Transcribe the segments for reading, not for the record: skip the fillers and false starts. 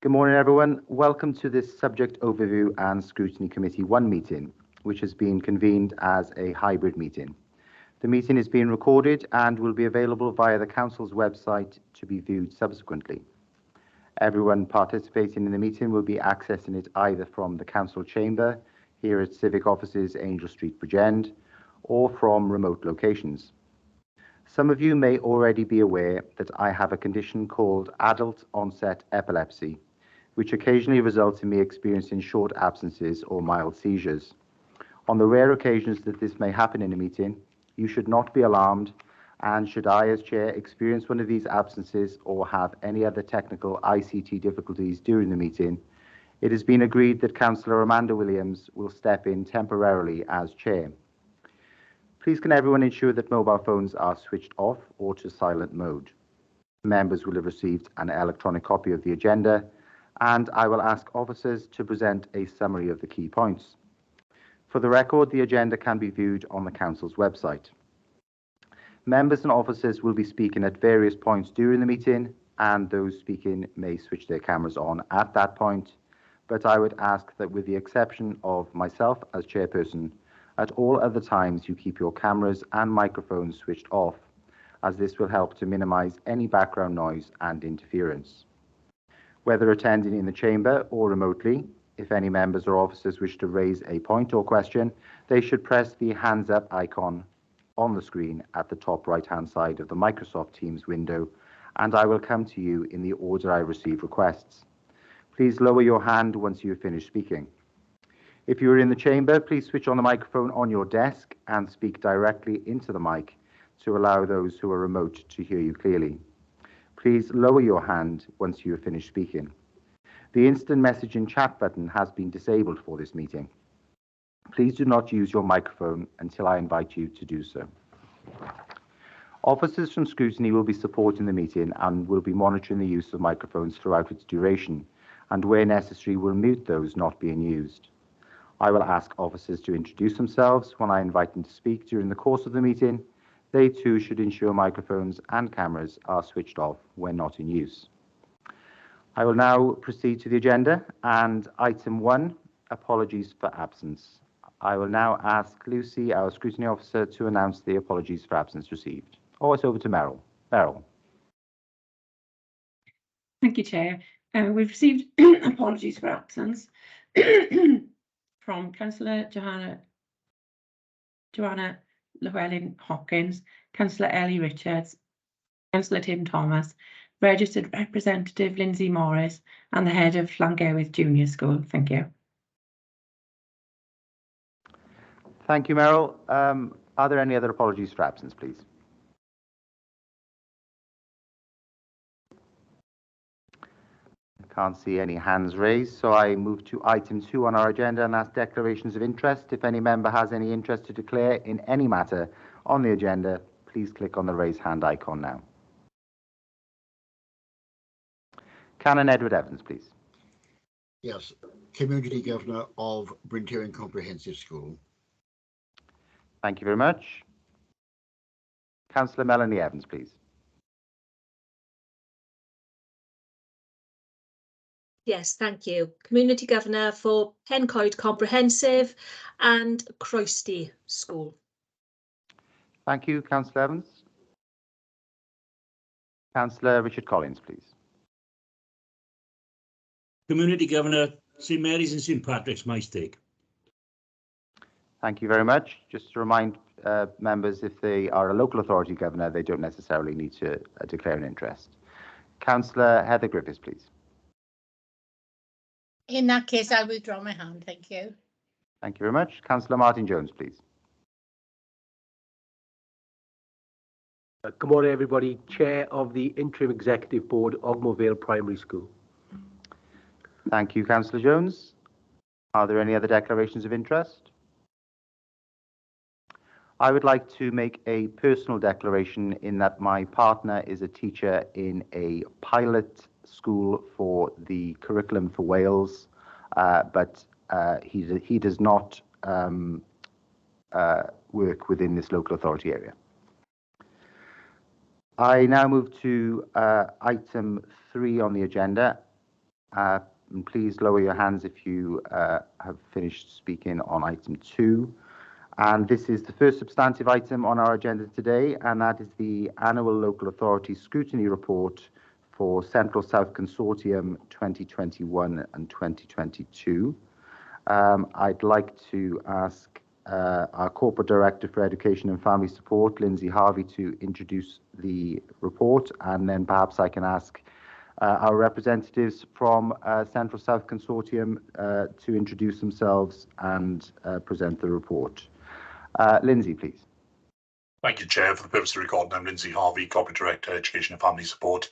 Good morning, everyone. Welcome to this Subject Overview and Scrutiny Committee 1 meeting, which has been convened as a hybrid meeting. The meeting is being recorded and will be available via the Council's website to be viewed subsequently. Everyone participating in the meeting will be accessing it either from the Council Chamber, here at Civic Offices, Angel Street, Bridgend, or from remote locations. Some of you may already be aware that I have a condition called adult onset epilepsy, which occasionally results in me experiencing short absences or mild seizures. On the rare occasions that this may happen in a meeting, you should not be alarmed, and should I, as Chair, experience one of these absences or have any other technical ICT difficulties during the meeting, it has been agreed that Councillor Amanda Williams will step in temporarily as Chair. Please can everyone ensure that mobile phones are switched off or to silent mode. Members will have received an electronic copy of the agenda, and I will ask officers to present a summary of the key points. For the record, the agenda can be viewed on the Council's website. Members and officers will be speaking at various points during the meeting, and those speaking may switch their cameras on at that point, but I would ask that, with the exception of myself as chairperson, at all other times you keep your cameras and microphones switched off, as this will help to minimise any background noise and interference. Whether attending in the chamber or remotely, if any members or officers wish to raise a point or question, they should press the hands up icon on the screen at the top right-hand side of the Microsoft Teams window, and I will come to you in the order I receive requests. Please lower your hand once you have finished speaking. If you are in the chamber, please switch on the microphone on your desk and speak directly into the mic to allow those who are remote to hear you clearly. Please lower your hand once you have finished speaking. The instant messaging chat button has been disabled for this meeting. Please do not use your microphone until I invite you to do so. Officers from Scrutiny will be supporting the meeting and will be monitoring the use of microphones throughout its duration, and where necessary will mute those not being used. I will ask officers to introduce themselves when I invite them to speak during the course of the meeting. They too should ensure microphones and cameras are switched off when not in use. I will now proceed to the agenda, and item 1, apologies for absence. I will now ask Lucy, our scrutiny officer, to announce the apologies for absence received. Oh, it's over to Meryl. Meryl. Thank you, Chair. We've received apologies for absence from Councillor Joanna Llewellyn-Hopkins, Councillor Ellie Richards, Councillor Tim Thomas, Registered Representative Lindsay Morris, and the head of Llangewydd Junior School. Thank you. Thank you, Meryl. Are there any other apologies for absence, please? I can't see any hands raised, so I move to item 2 on our agenda, and that's declarations of interest. If any member has any interest to declare in any matter on the agenda, please click on the raise hand icon now. Canon Edward Evans, please. Yes, Community Governor of Bryn Terrain Comprehensive School. Thank you very much. Councillor Melanie Evans, please. Yes, thank you. Community Governor for Pencoed Comprehensive and Croysty School. Thank you, Councillor Evans. Councillor Richard Collins, please. Community Governor, St Mary's and St Patrick's, my stake. Thank you very much. Just to remind members, if they are a local authority governor, they don't necessarily need to declare an interest. Councillor Heather Griffiths, please. In that case, I'll withdraw my hand. Thank you. Thank you very much. Councillor Martin Jones, please. Good morning, everybody. Chair of the Interim Executive Board, Ogmore Vale Primary School. Thank you, Councillor Jones. Are there any other declarations of interest? I would like to make a personal declaration in that my partner is a teacher in a pilot school for the curriculum for Wales, but he does not work within this local authority area. I now move to item 3 on the agenda, And please lower your hands if you have finished speaking on item 2. And this is the first substantive item on our agenda today, and that is the annual local authority scrutiny report for Central South Consortium 2021 and 2022. I'd like to ask our Corporate Director for Education and Family Support, Lindsay Harvey, to introduce the report, and then perhaps I can ask our representatives from Central South Consortium to introduce themselves and present the report. Lindsay, please. Thank you, Chair. For the purpose of the recording, I'm Lindsay Harvey, Corporate Director, Education and Family Support.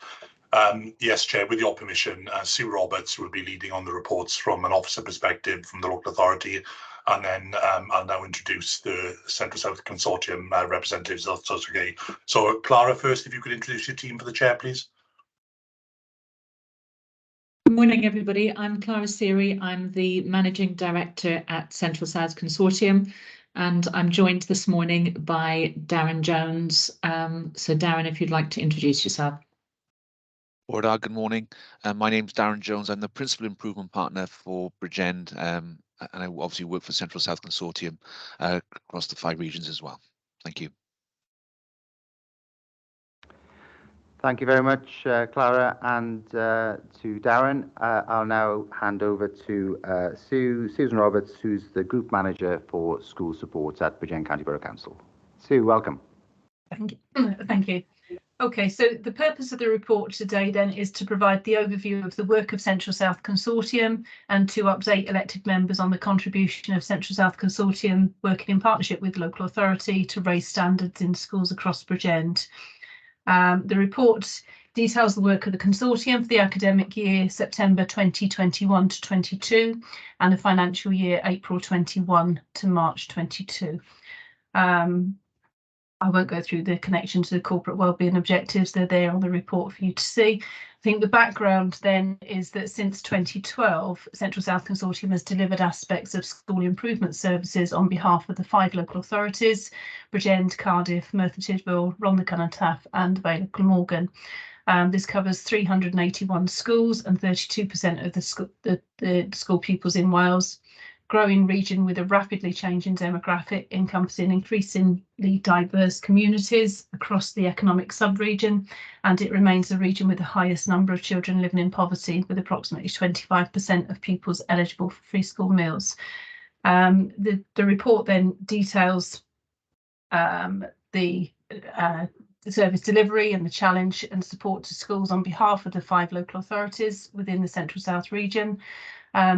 Yes, Chair, with your permission, Sue Roberts will be leading on the reports from an officer perspective from the local authority, and then I'll now introduce the Central South Consortium representatives. That's okay. So, Clara, first, if you could introduce your team for the Chair, please. Good morning, everybody. I'm Clara Seary. I'm the Managing Director at Central South Consortium, and I'm joined this morning by Darren Jones. So, Darren, if you'd like to introduce yourself. Good morning. My name's Darren Jones. I'm the Principal Improvement Partner for Bridgend, and I obviously work for Central South Consortium across the 5 regions as well. Thank you. Thank you very much, Clara, and to Darren. I'll now hand over to Susan Roberts, who's the Group Manager for School Support at Bridgend County Borough Council. Sue, welcome. Thank you. Thank you. Okay, so the purpose of the report today then is to provide the overview of the work of Central South Consortium and to update elected members on the contribution of Central South Consortium working in partnership with local authority to raise standards in schools across Bridgend. The report details the work of the consortium for the academic year September 2021 to 22 and the financial year April 21 to March 22. I won't go through the connection to the corporate wellbeing objectives. They're there on the report for you to see. I think the background then is that since 2012, Central South Consortium has delivered aspects of school improvement services on behalf of the 5 local authorities: Bridgend, Cardiff, Merthyr Tydfil, Rhondda and Taff and Vale of Glamorgan. This covers 381 schools and 32% of the school pupils in Wales. Growing region with a rapidly changing demographic encompassing increasingly diverse communities across the economic sub-region, and it remains the region with the highest number of children living in poverty, with approximately 25% of pupils eligible for free school meals. The report then details the service delivery and the challenge and support to schools on behalf of the 5 local authorities within the Central South region,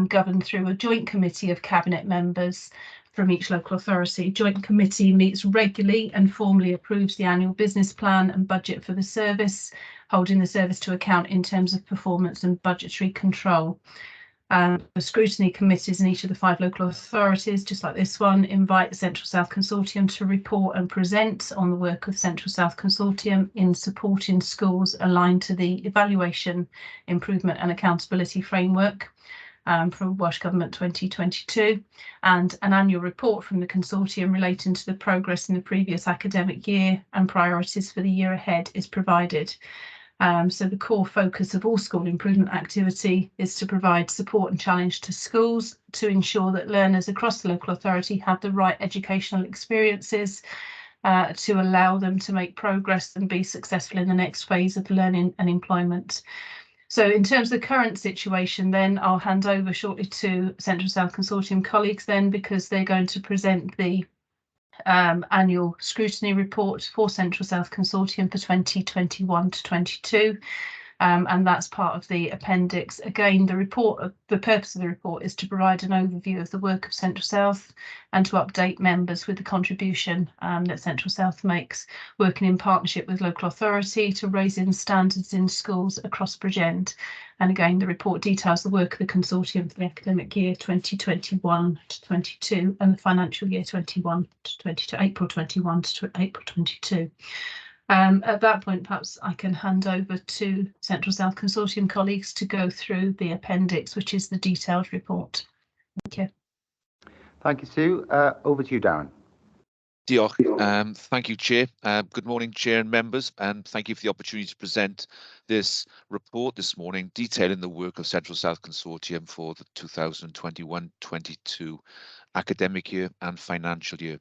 governed through a joint committee of cabinet members from each local authority. Joint committee meets regularly and formally approves the annual business plan and budget for the service, holding the service to account in terms of performance and budgetary control. The scrutiny committees in each of the 5 local authorities, just like this one, invite the Central South Consortium to report and present on the work of Central South Consortium in supporting schools aligned to the evaluation, improvement and accountability framework from Welsh Government 2022, and an annual report from the consortium relating to the progress in the previous academic year and priorities for the year ahead is provided. So the core focus of all school improvement activity is to provide support and challenge to schools to ensure that learners across the local authority have the right educational experiences to allow them to make progress and be successful in the next phase of learning and employment. So in terms of the current situation, then I'll hand over shortly to Central South Consortium colleagues then, because they're going to present the annual scrutiny report for Central South Consortium for 2021 to 22. And that's part of the appendix. Again, the purpose of the report is to provide an overview of the work of Central South and to update members with the contribution that Central South makes, working in partnership with local authority to raising standards in schools across Bridgend. And again, the report details the work of the consortium for the academic year 2021 to 22 and the financial year 21 to 22, April 21 to April 22. At that point, perhaps I can hand over to Central South Consortium colleagues to go through the appendix, which is the detailed report. Thank you. Thank you, Sue. Over to you, Darren. Diolch. Thank you, Chair. Good morning, Chair and members, and thank you for the opportunity to present this report this morning detailing the work of Central South Consortium for the 2021-22 academic year and financial year.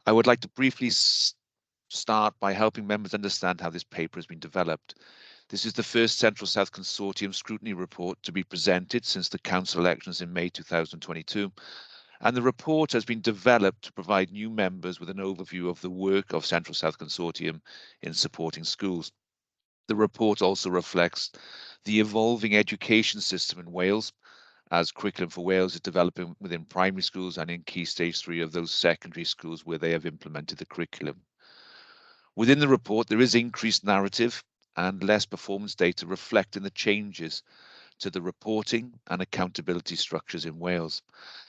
I would like to briefly start by helping members understand how this paper has been developed. This is the first Central South Consortium scrutiny report to be presented since the council elections in May 2022. And the report has been developed to provide new members with an overview of the work of Central South Consortium in supporting schools. The report also reflects the evolving education system in Wales, as Curriculum for Wales is developing within primary schools and in Key Stage 3 of those secondary schools where they have implemented the curriculum. Within the report, there is increased narrative and less performance data reflecting the changes to the reporting and accountability structures in Wales.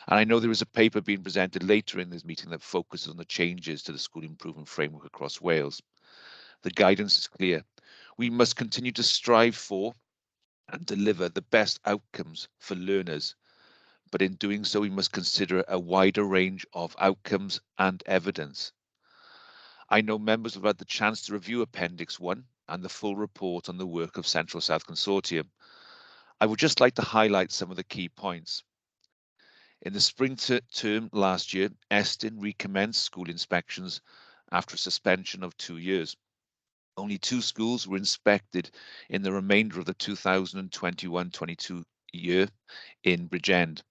And I know there is a paper being presented later in this meeting that focuses on the changes to the school improvement framework across Wales. The guidance is clear. We must continue to strive for and deliver the best outcomes for learners. But in doing so, we must consider a wider range of outcomes and evidence. I know members have had the chance to review Appendix 1 and the full report on the work of Central South Consortium. I would just like to highlight some of the key points. In the spring term last year, Eston recommenced school inspections after a suspension of 2 years. Only 2 schools were inspected in the remainder of the 2021-22 year in Bridgend.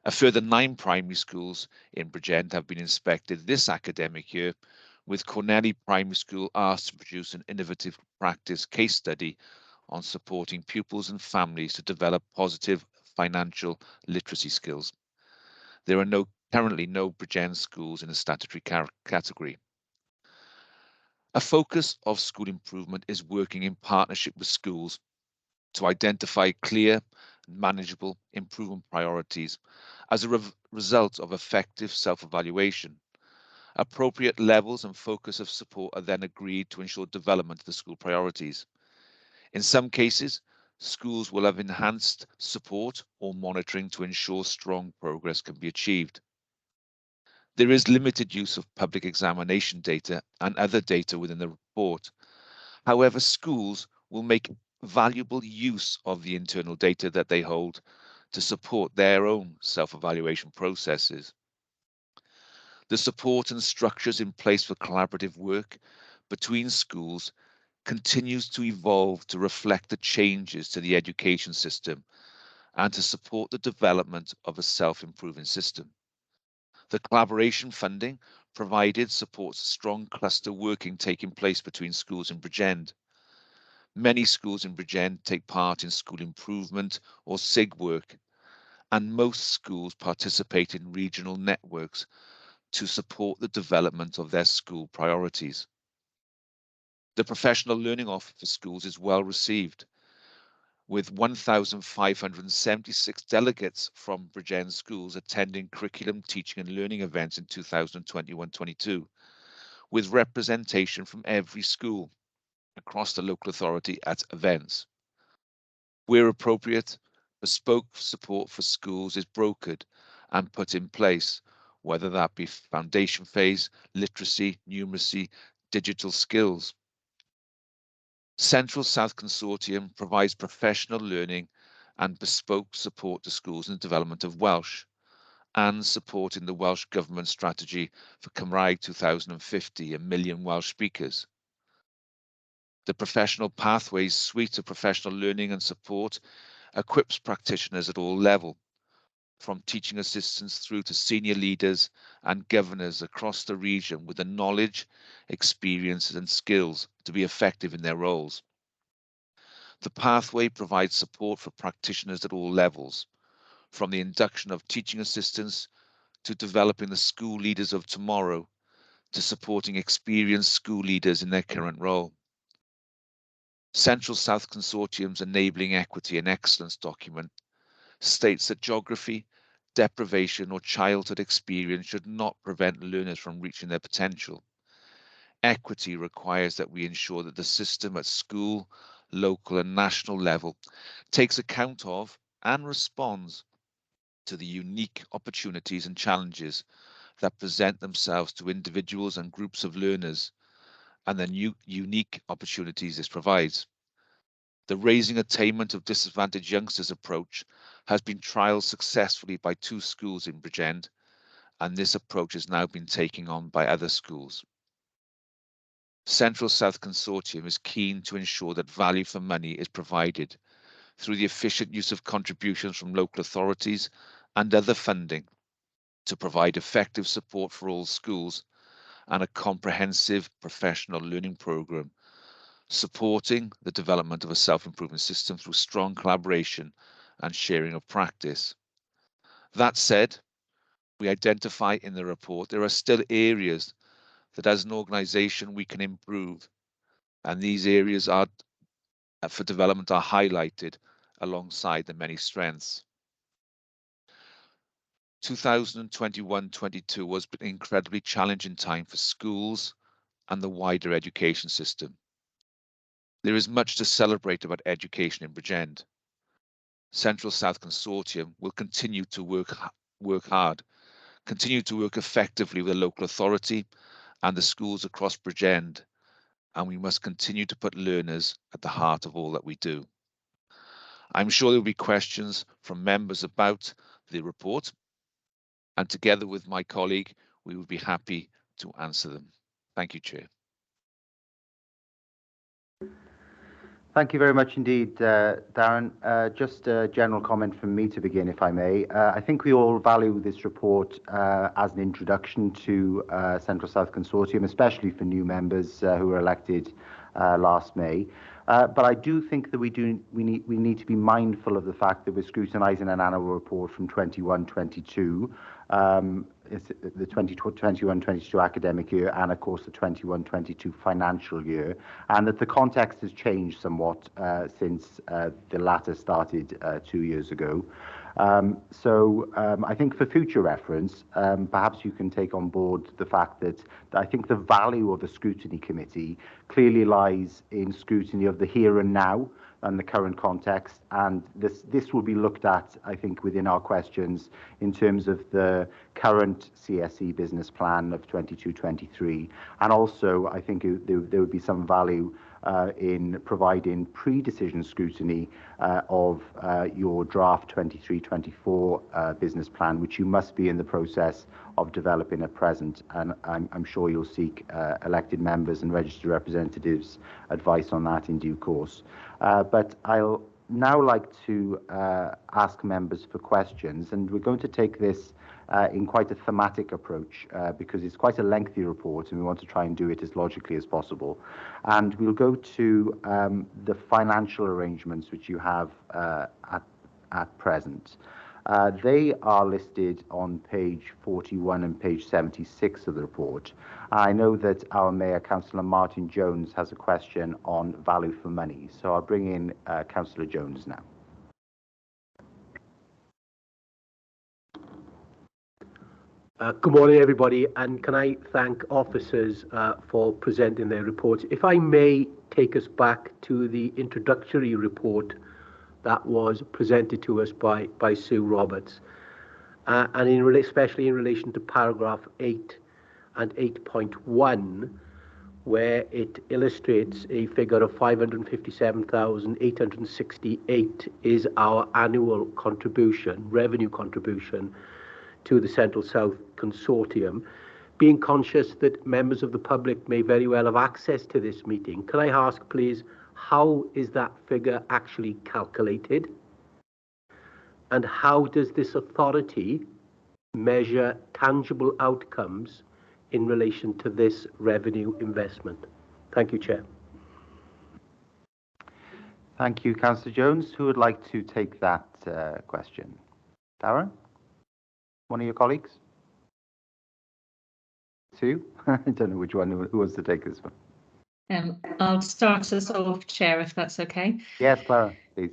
A further 9 primary schools in Bridgend have been inspected this academic year, with Cornelly Primary School asked to produce an innovative practice case study on supporting pupils and families to develop positive financial literacy skills. There are currently no Bridgend schools in a statutory category. A focus of school improvement is working in partnership with schools to identify clear, manageable improvement priorities as a result of effective self-evaluation. Appropriate levels and focus of support are then agreed to ensure development of the school priorities. In some cases, schools will have enhanced support or monitoring to ensure strong progress can be achieved. There is limited use of public examination data and other data within the report. However, schools will make valuable use of the internal data that they hold to support their own self-evaluation processes. The support and structures in place for collaborative work between schools continues to evolve to reflect the changes to the education system and to support the development of a self-improving system. The collaboration funding provided supports strong cluster working taking place between schools in Bridgend. Many schools in Bridgend take part in school improvement or SIG work, and most schools participate in regional networks to support the development of their school priorities. The professional learning offer for schools is well received, with 1,576 delegates from Bridgend schools attending curriculum, teaching and learning events in 2021-22, with representation from every school across the local authority at events. Where appropriate, bespoke support for schools is brokered and put in place, whether that be foundation phase, literacy, numeracy, digital skills. Central South Consortium provides professional learning and bespoke support to schools in the development of Welsh and supporting the Welsh Government strategy for Cymraeg 2050, 1 million Welsh speakers. The Professional Pathways suite of professional learning and support equips practitioners at all levels, from teaching assistants through to senior leaders and governors across the region with the knowledge, experiences and skills to be effective in their roles. The pathway provides support for practitioners at all levels, from the induction of teaching assistants to developing the school leaders of tomorrow to supporting experienced school leaders in their current role. Central South Consortium's Enabling Equity and Excellence document states that geography, deprivation or childhood experience should not prevent learners from reaching their potential. Equity requires that we ensure that the system at school, local and national level takes account of and responds to the unique opportunities and challenges that present themselves to individuals and groups of learners and the new unique opportunities this provides. The Raising Attainment of Disadvantaged Youngsters approach has been trialled successfully by 2 schools in Bridgend, and this approach has now been taken on by other schools. Central South Consortium is keen to ensure that value for money is provided through the efficient use of contributions from local authorities and other funding to provide effective support for all schools and a comprehensive professional learning programme, supporting the development of a self-improvement system through strong collaboration and sharing of practice. That said, we identify in the report there are still areas that as an organisation we can improve, and these areas are for development are highlighted alongside the many strengths. 2021-22 was an incredibly challenging time for schools and the wider education system. There is much to celebrate about education in Bridgend. Central South Consortium will continue to work hard, continue to work effectively with the local authority and the schools across Bridgend, and we must continue to put learners at the heart of all that we do. I'm sure there will be questions from members about the report, and together with my colleague, we would be happy to answer them. Thank you, Chair. Thank you very much indeed, Darren. Just a general comment from me to begin, if I may. I think we all value this report as an introduction to Central South Consortium, especially for new members who were elected last May. But I do think that we need to be mindful of the fact that we're scrutinising an annual report from 21-22. It's the 2021-22 academic year and, of course, the 21-22 financial year, and that the context has changed somewhat since the latter started 2 years ago. I think for future reference, perhaps you can take on board the fact that I think the value of the Scrutiny Committee clearly lies in scrutiny of the here and now and the current context, and this will be looked at, I think, within our questions in terms of the current CSE business plan of 22-23, and also I think there would be some value in providing pre-decision scrutiny of your draft 23-24 business plan, which you must be in the process of developing at present, and I'm sure you'll seek elected members and registered representatives' advice on that in due course. But I'll now like to ask members for questions, and we're going to take this in quite a thematic approach because it's quite a lengthy report and we want to try and do it as logically as possible. And we'll go to the financial arrangements which you have at present. They are listed on page 41 and page 76 of the report. I know that our Mayor, Councillor Martin Jones, has a question on value for money. So I'll bring in Councillor Jones now. Good morning, everybody, and can I thank officers for presenting their reports. If I may take us back to the introductory report that was presented to us by Sue Roberts, and especially in relation to paragraph 8 and 8.1, where it illustrates a figure of 557,868 is our annual contribution, revenue contribution, to the Central South Consortium. Being conscious that members of the public may very well have access to this meeting, can I ask, please, how is that figure actually calculated? And how does this authority measure tangible outcomes in relation to this revenue investment? Thank you, Chair. Thank you, Councillor Jones. Who would like to take that question? Darren? One of your colleagues? Sue? I don't know which one who wants to take this one. I'll start us off, Chair, if that's okay. Yes, Clara, please.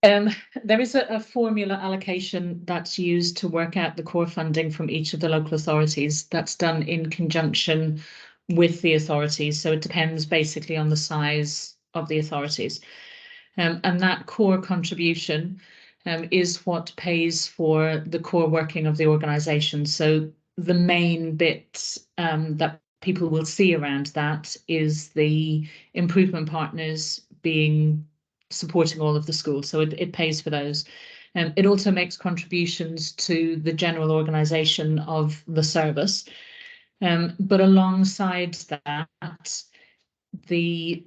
There is a formula allocation that's used to work out the core funding from each of the local authorities. That's done in conjunction with the authorities, so it depends basically on the size of the authorities. And that core contribution is what pays for the core working of the organisation. So the main bit that people will see around that is the improvement partners supporting all of the schools. So it pays for those. It also makes contributions to the general organisation of the service. But alongside that, the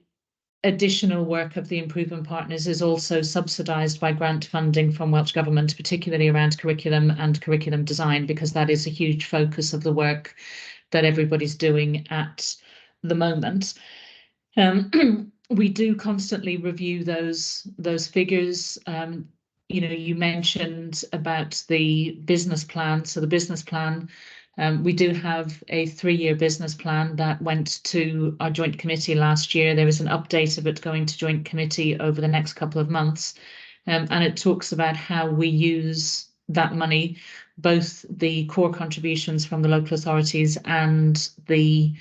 additional work of the improvement partners is also subsidised by grant funding from Welsh Government, particularly around curriculum and curriculum design, because that is a huge focus of the work that everybody's doing at the moment. We do constantly review those figures. You mentioned about the business plan. So the business plan, we do have a 3-year business plan that went to our joint committee last year. There is an update of it going to joint committee over the next couple of months. And it talks about how we use that money, both the core contributions from the local authorities and the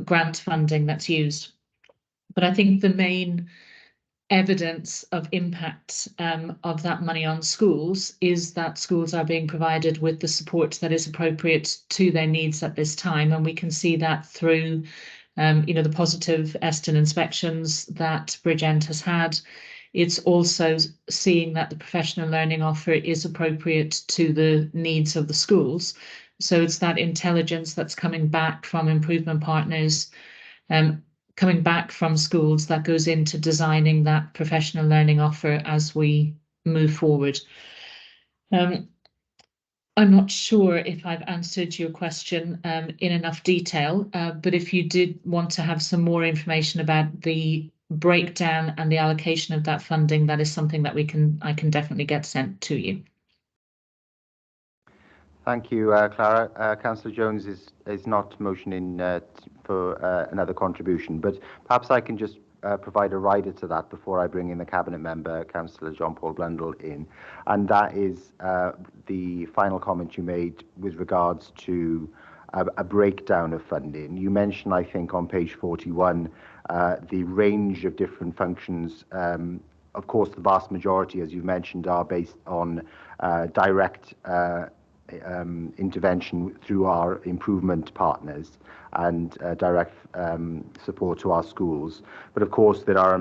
grant funding that's used. But I think the main evidence of impact of that money on schools is that schools are being provided with the support that is appropriate to their needs at this time. And we can see that through the positive Eston inspections that Bridgend has had. It's also seeing that the professional learning offer is appropriate to the needs of the schools. So it's that intelligence that's coming back from improvement partners, coming back from schools, that goes into designing that professional learning offer as we move forward. I'm not sure if I've answered your question in enough detail, but if you did want to have some more information about the breakdown and the allocation of that funding, that is something that I can definitely get sent to you. Thank you, Clara. Councillor Jones is not motioning for another contribution, but perhaps I can just provide a rider to that before I bring in the Cabinet Member, Councillor John Paul Blundell, in. And that is the final comment you made with regards to a breakdown of funding. You mentioned, I think, on page 41, the range of different functions. Of course, the vast majority, as you mentioned, are based on direct intervention through our improvement partners and direct support to our schools. But of course, there are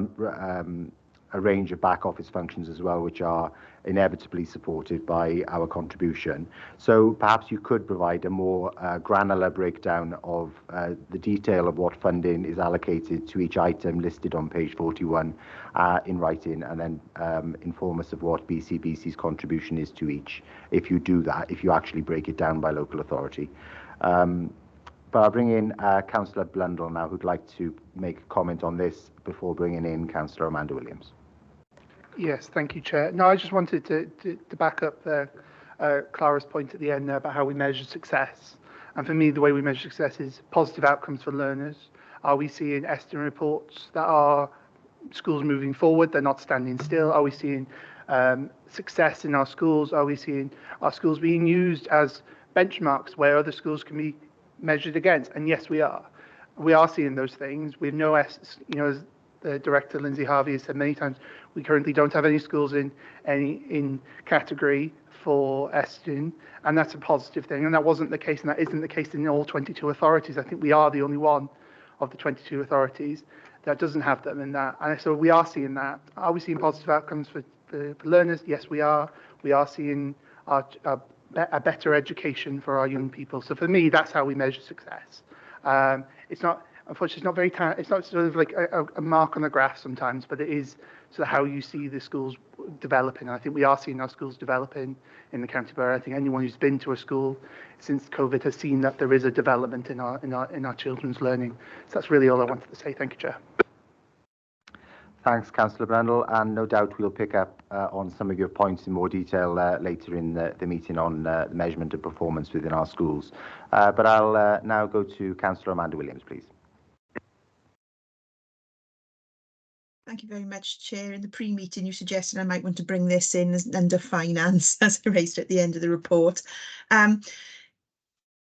a range of back office functions as well, which are inevitably supported by our contribution. So perhaps you could provide a more granular breakdown of the detail of what funding is allocated to each item listed on page 41 in writing, and then inform us of what BCBC's contribution is to each, if you do that, if you actually break it down by local authority. But I'll bring in Councillor Blundell now, who'd like to make a comment on this before bringing in Councillor Amanda Williams. Yes, thank you, Chair. No, I just wanted to back up Clara's point at the end there about how we measure success. And for me, the way we measure success is positive outcomes for learners. Are we seeing Eston reports that are schools moving forward, they're not standing still? Are we seeing success in our schools? Are we seeing our schools being used as benchmarks where other schools can be measured against? And yes, we are. We are seeing those things. We know, as the Director Lindsay Harvey has said many times, we currently don't have any schools in category for Eston, and that's a positive thing. And that wasn't the case, and that isn't the case in all 22 authorities. I think we are the only one of the 22 authorities that doesn't have them in that. And so we are seeing that. Are we seeing positive outcomes for learners? Yes, we are. We are seeing a better education for our young people. So for me, that's how we measure success. It's not, unfortunately, it's not very, it's not sort of like a mark on the graph sometimes, but it is sort of how you see the schools developing. And I think we are seeing our schools developing in the County Borough. I think anyone who's been to a school since COVID has seen that there is a development in our children's learning. So that's really all I wanted to say. Thank you, Chair. Thanks, Councillor Blundell, and no doubt we'll pick up on some of your points in more detail later in the meeting on the measurement of performance within our schools. But I'll now go to Councillor Amanda Williams, please. Thank you very much, Chair. In the pre-meeting, you suggested I might want to bring this in under finance, as I raised at the end of the report. I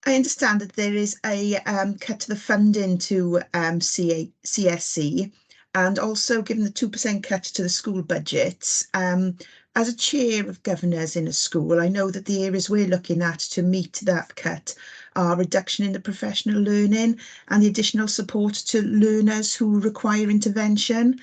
understand that there is a cut to the funding to CSC, and also given the 2% cut to the school budgets, As a chair of governors in a school, I know that the areas we're looking at to meet that cut are reduction in the professional learning and the additional support to learners who require intervention.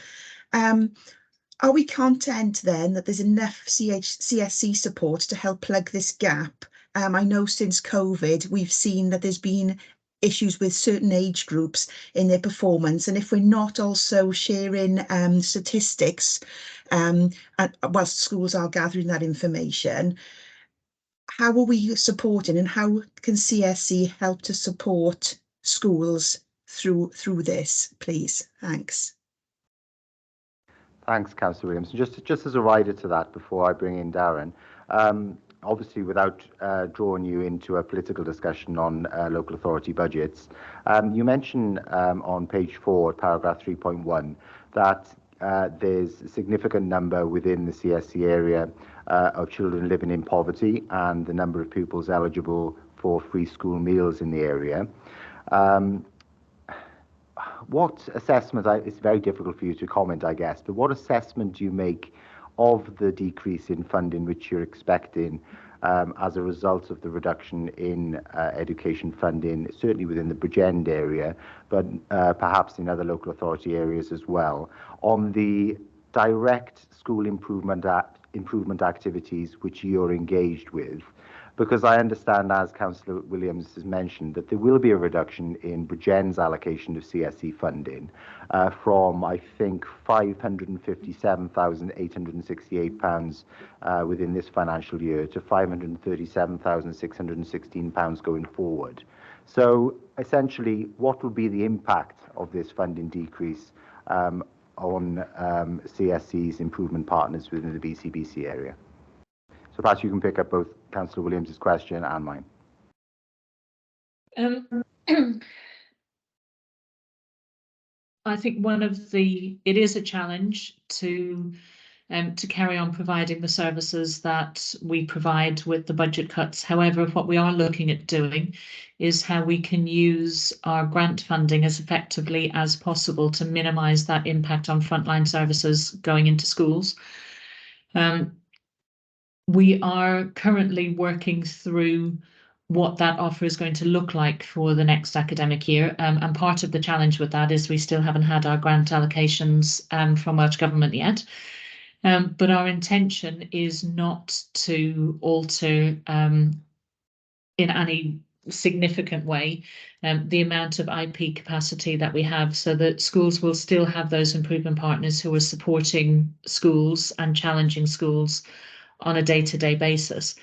Are we content then that there's enough CSC support to help plug this gap? I know since COVID, we've seen that there's been issues with certain age groups in their performance. And if we're not also sharing statistics whilst schools are gathering that information, how are we supporting and how can CSC help to support schools through this, please? Thanks. Thanks, Councillor Williams. Just as a rider to that before I bring in Darren, obviously without drawing you into a political discussion on local authority budgets, you mentioned on page 4, paragraph 3.1, that there's a significant number within the CSC area of children living in poverty and the number of pupils eligible for free school meals in the area. What assessment, it's very difficult for you to comment, I guess, but what assessment do you make of the decrease in funding which you're expecting as a result of the reduction in education funding, certainly within the Bridgend area, but perhaps in other local authority areas as well, on the direct school improvement activities which you're engaged with? Because I understand, as Councillor Williams has mentioned, that there will be a reduction in Bridgend's allocation of CSE funding from, I think, £557,868 within this financial year to £537,616 going forward. So essentially, what will be the impact of this funding decrease on CSE's improvement partners within the BCBC area? So perhaps you can pick up both Councillor Williams' question and mine. I think it is a challenge to carry on providing the services that we provide with the budget cuts. However, what we are looking at doing is how we can use our grant funding as effectively as possible to minimise that impact on frontline services going into schools. We are currently working through what that offer is going to look like for the next academic year. And part of the challenge with that is we still haven't had our grant allocations from Welsh Government yet. But our intention is not to alter in any significant way the amount of IP capacity that we have, so that schools will still have those improvement partners who are supporting schools and challenging schools on a day-to-day basis.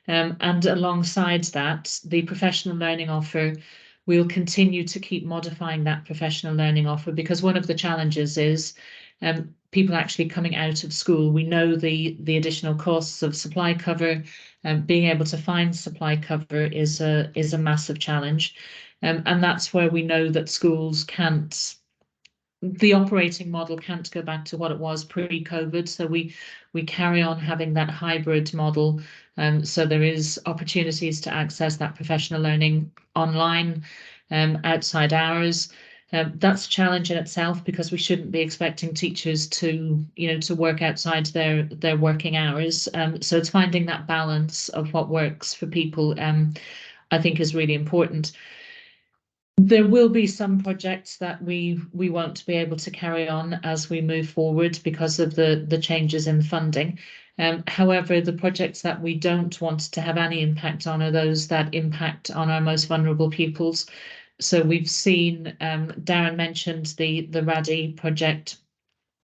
And alongside that, the professional learning offer, we'll continue to keep modifying that professional learning offer, because one of the challenges is people actually coming out of school. We know the additional costs of supply cover, being able to find supply cover is a massive challenge. And that's where we know that schools can't, the operating model can't go back to what it was pre-COVID. So we carry on having that hybrid model. So there is opportunities to access that professional learning online, outside hours. That's a challenge in itself, because we shouldn't be expecting teachers to work outside their working hours. So it's finding that balance of what works for people, I think, is really important. There will be some projects that we won't be able to carry on as we move forward because of the changes in funding. However, the projects that we don't want to have any impact on are those that impact on our most vulnerable pupils. So we've seen, Darren mentioned the RADI project,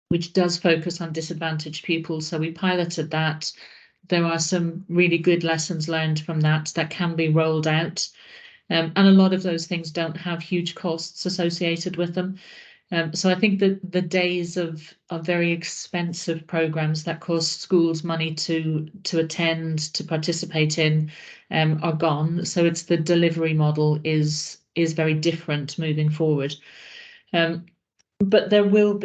which does focus on disadvantaged pupils. So we piloted that. There are some really good lessons learned from that can be rolled out. And a lot of those things don't have huge costs associated with them. So I think that the days of very expensive programs that cost schools money to attend, to participate in, are gone. So it's the delivery model is very different moving forward. But there will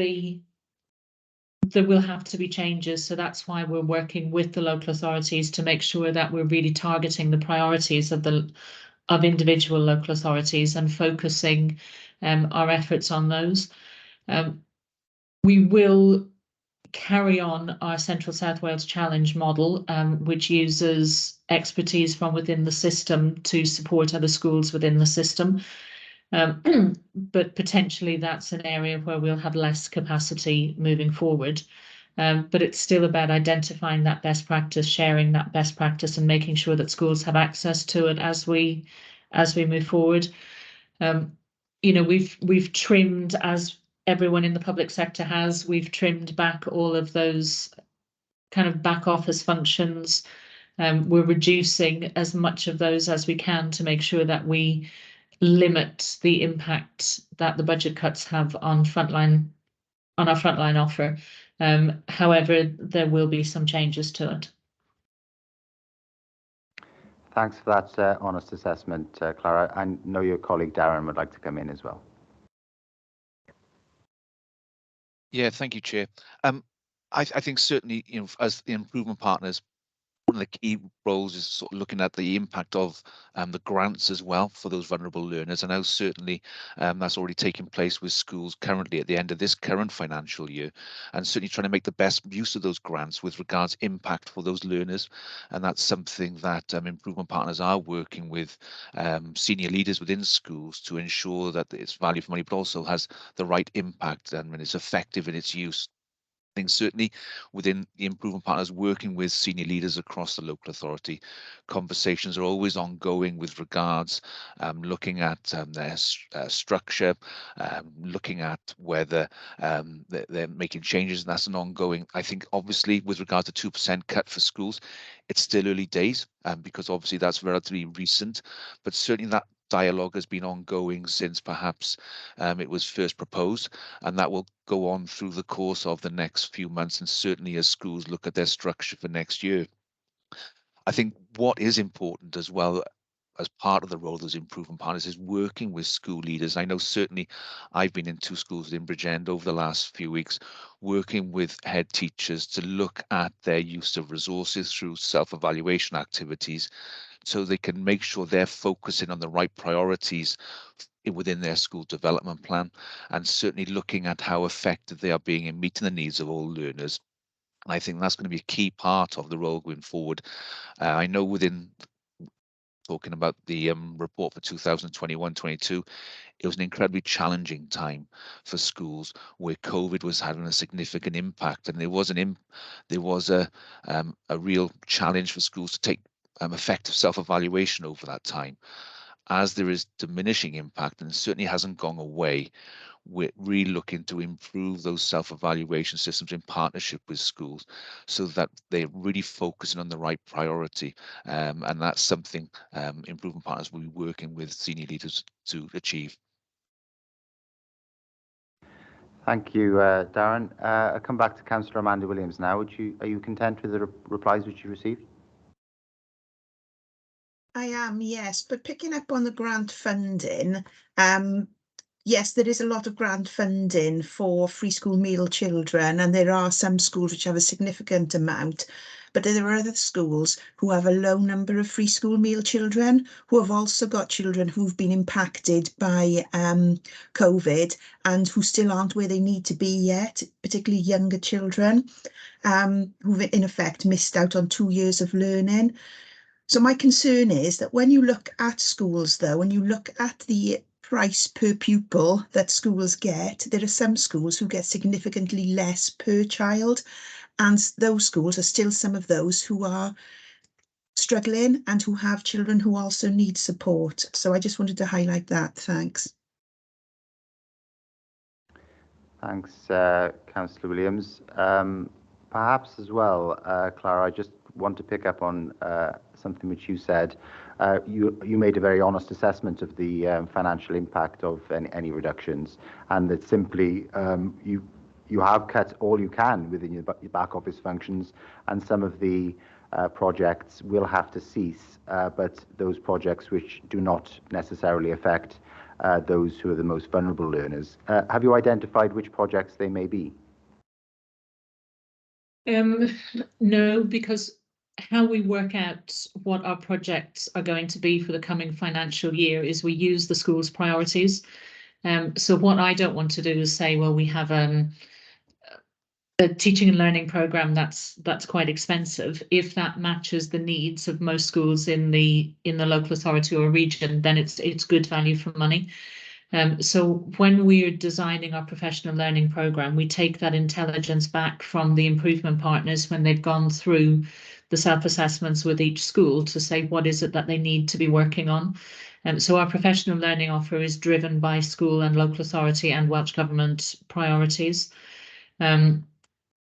have to be changes. So that's why we're working with the local authorities to make sure that we're really targeting the priorities of individual local authorities and focusing our efforts on those. We will carry on our Central South Wales Challenge model, which uses expertise from within the system to support other schools within the system. But potentially that's an area where we'll have less capacity moving forward. But it's still about identifying that best practice, sharing that best practice, and making sure that schools have access to it as we move forward. You know, we've trimmed, as everyone in the public sector has, we've trimmed back all of those kind of back office functions. We're reducing as much of those as we can to make sure that we limit the impact that the budget cuts have on our frontline offer. However, there will be some changes to it. Thanks for that honest assessment, Clara. I know your colleague Darren would like to come in as well. Yeah, thank you, Chair. I think certainly, you know, as the improvement partners, one of the key roles is sort of looking at the impact of the grants as well for those vulnerable learners. And now certainly that's already taking place with schools currently at the end of this current financial year, and certainly trying to make the best use of those grants with regards impact for those learners. And that's something that improvement partners are working with senior leaders within schools to ensure that it's value for money, but also has the right impact and it's effective in its use. I think certainly within the improvement partners working with senior leaders across the local authority, conversations are always ongoing with regards looking at their structure, looking at whether they're making changes, and that's an ongoing. I think obviously with regards to 2% cut for schools, it's still early days because obviously that's relatively recent, but certainly that dialogue has been ongoing since perhaps it was first proposed, and that will go on through the course of the next few months, and certainly as schools look at their structure for next year. I think what is important as well as part of the role of those improvement partners is working with school leaders. I know certainly I've been in 2 schools in Bridgend over the last few weeks, working with head teachers to look at their use of resources through self-evaluation activities, so they can make sure they're focusing on the right priorities within their school development plan, and certainly looking at how effective they are being in meeting the needs of all learners. And I think that's going to be a key part of the role going forward. I know within talking about the report for 2021-22, it was an incredibly challenging time for schools where COVID was having a significant impact, and there was a real challenge for schools to take effective self-evaluation over that time. As there is diminishing impact, and it certainly hasn't gone away, we're really looking to improve those self-evaluation systems in partnership with schools so that they're really focusing on the right priority. And that's something improvement partners will be working with senior leaders to achieve. Thank you, Darren. I'll come back to Councillor Amanda Williams now. Are you content with the replies which you received? I am, yes, but picking up on the grant funding, yes, there is a lot of grant funding for free school meal children, and there are some schools which have a significant amount, but there are other schools who have a low number of free school meal children, who have also got children who've been impacted by COVID and who still aren't where they need to be yet, particularly younger children who've in effect missed out on 2 years of learning. So my concern is that when you look at schools, though, when you look at the price per pupil that schools get, there are some schools who get significantly less per child, and those schools are still some of those who are struggling and who have children who also need support. So I just wanted to highlight that. Thanks. Thanks, Councillor Williams. Perhaps as well, Clara, I just want to pick up on something which you said. You made a very honest assessment of the financial impact of any reductions, and that simply you have cut all you can within your back office functions, and some of the projects will have to cease, but those projects which do not necessarily affect those who are the most vulnerable learners. Have you identified which projects they may be? No, because how we work out what our projects are going to be for the coming financial year is we use the school's priorities. So what I don't want to do is say, well, we have a teaching and learning program that's quite expensive. If that matches the needs of most schools in the local authority or region, then it's good value for money. So when we're designing our professional learning program, we take that intelligence back from the improvement partners when they've gone through the self-assessments with each school to say what is it that they need to be working on. So our professional learning offer is driven by school and local authority and Welsh Government priorities.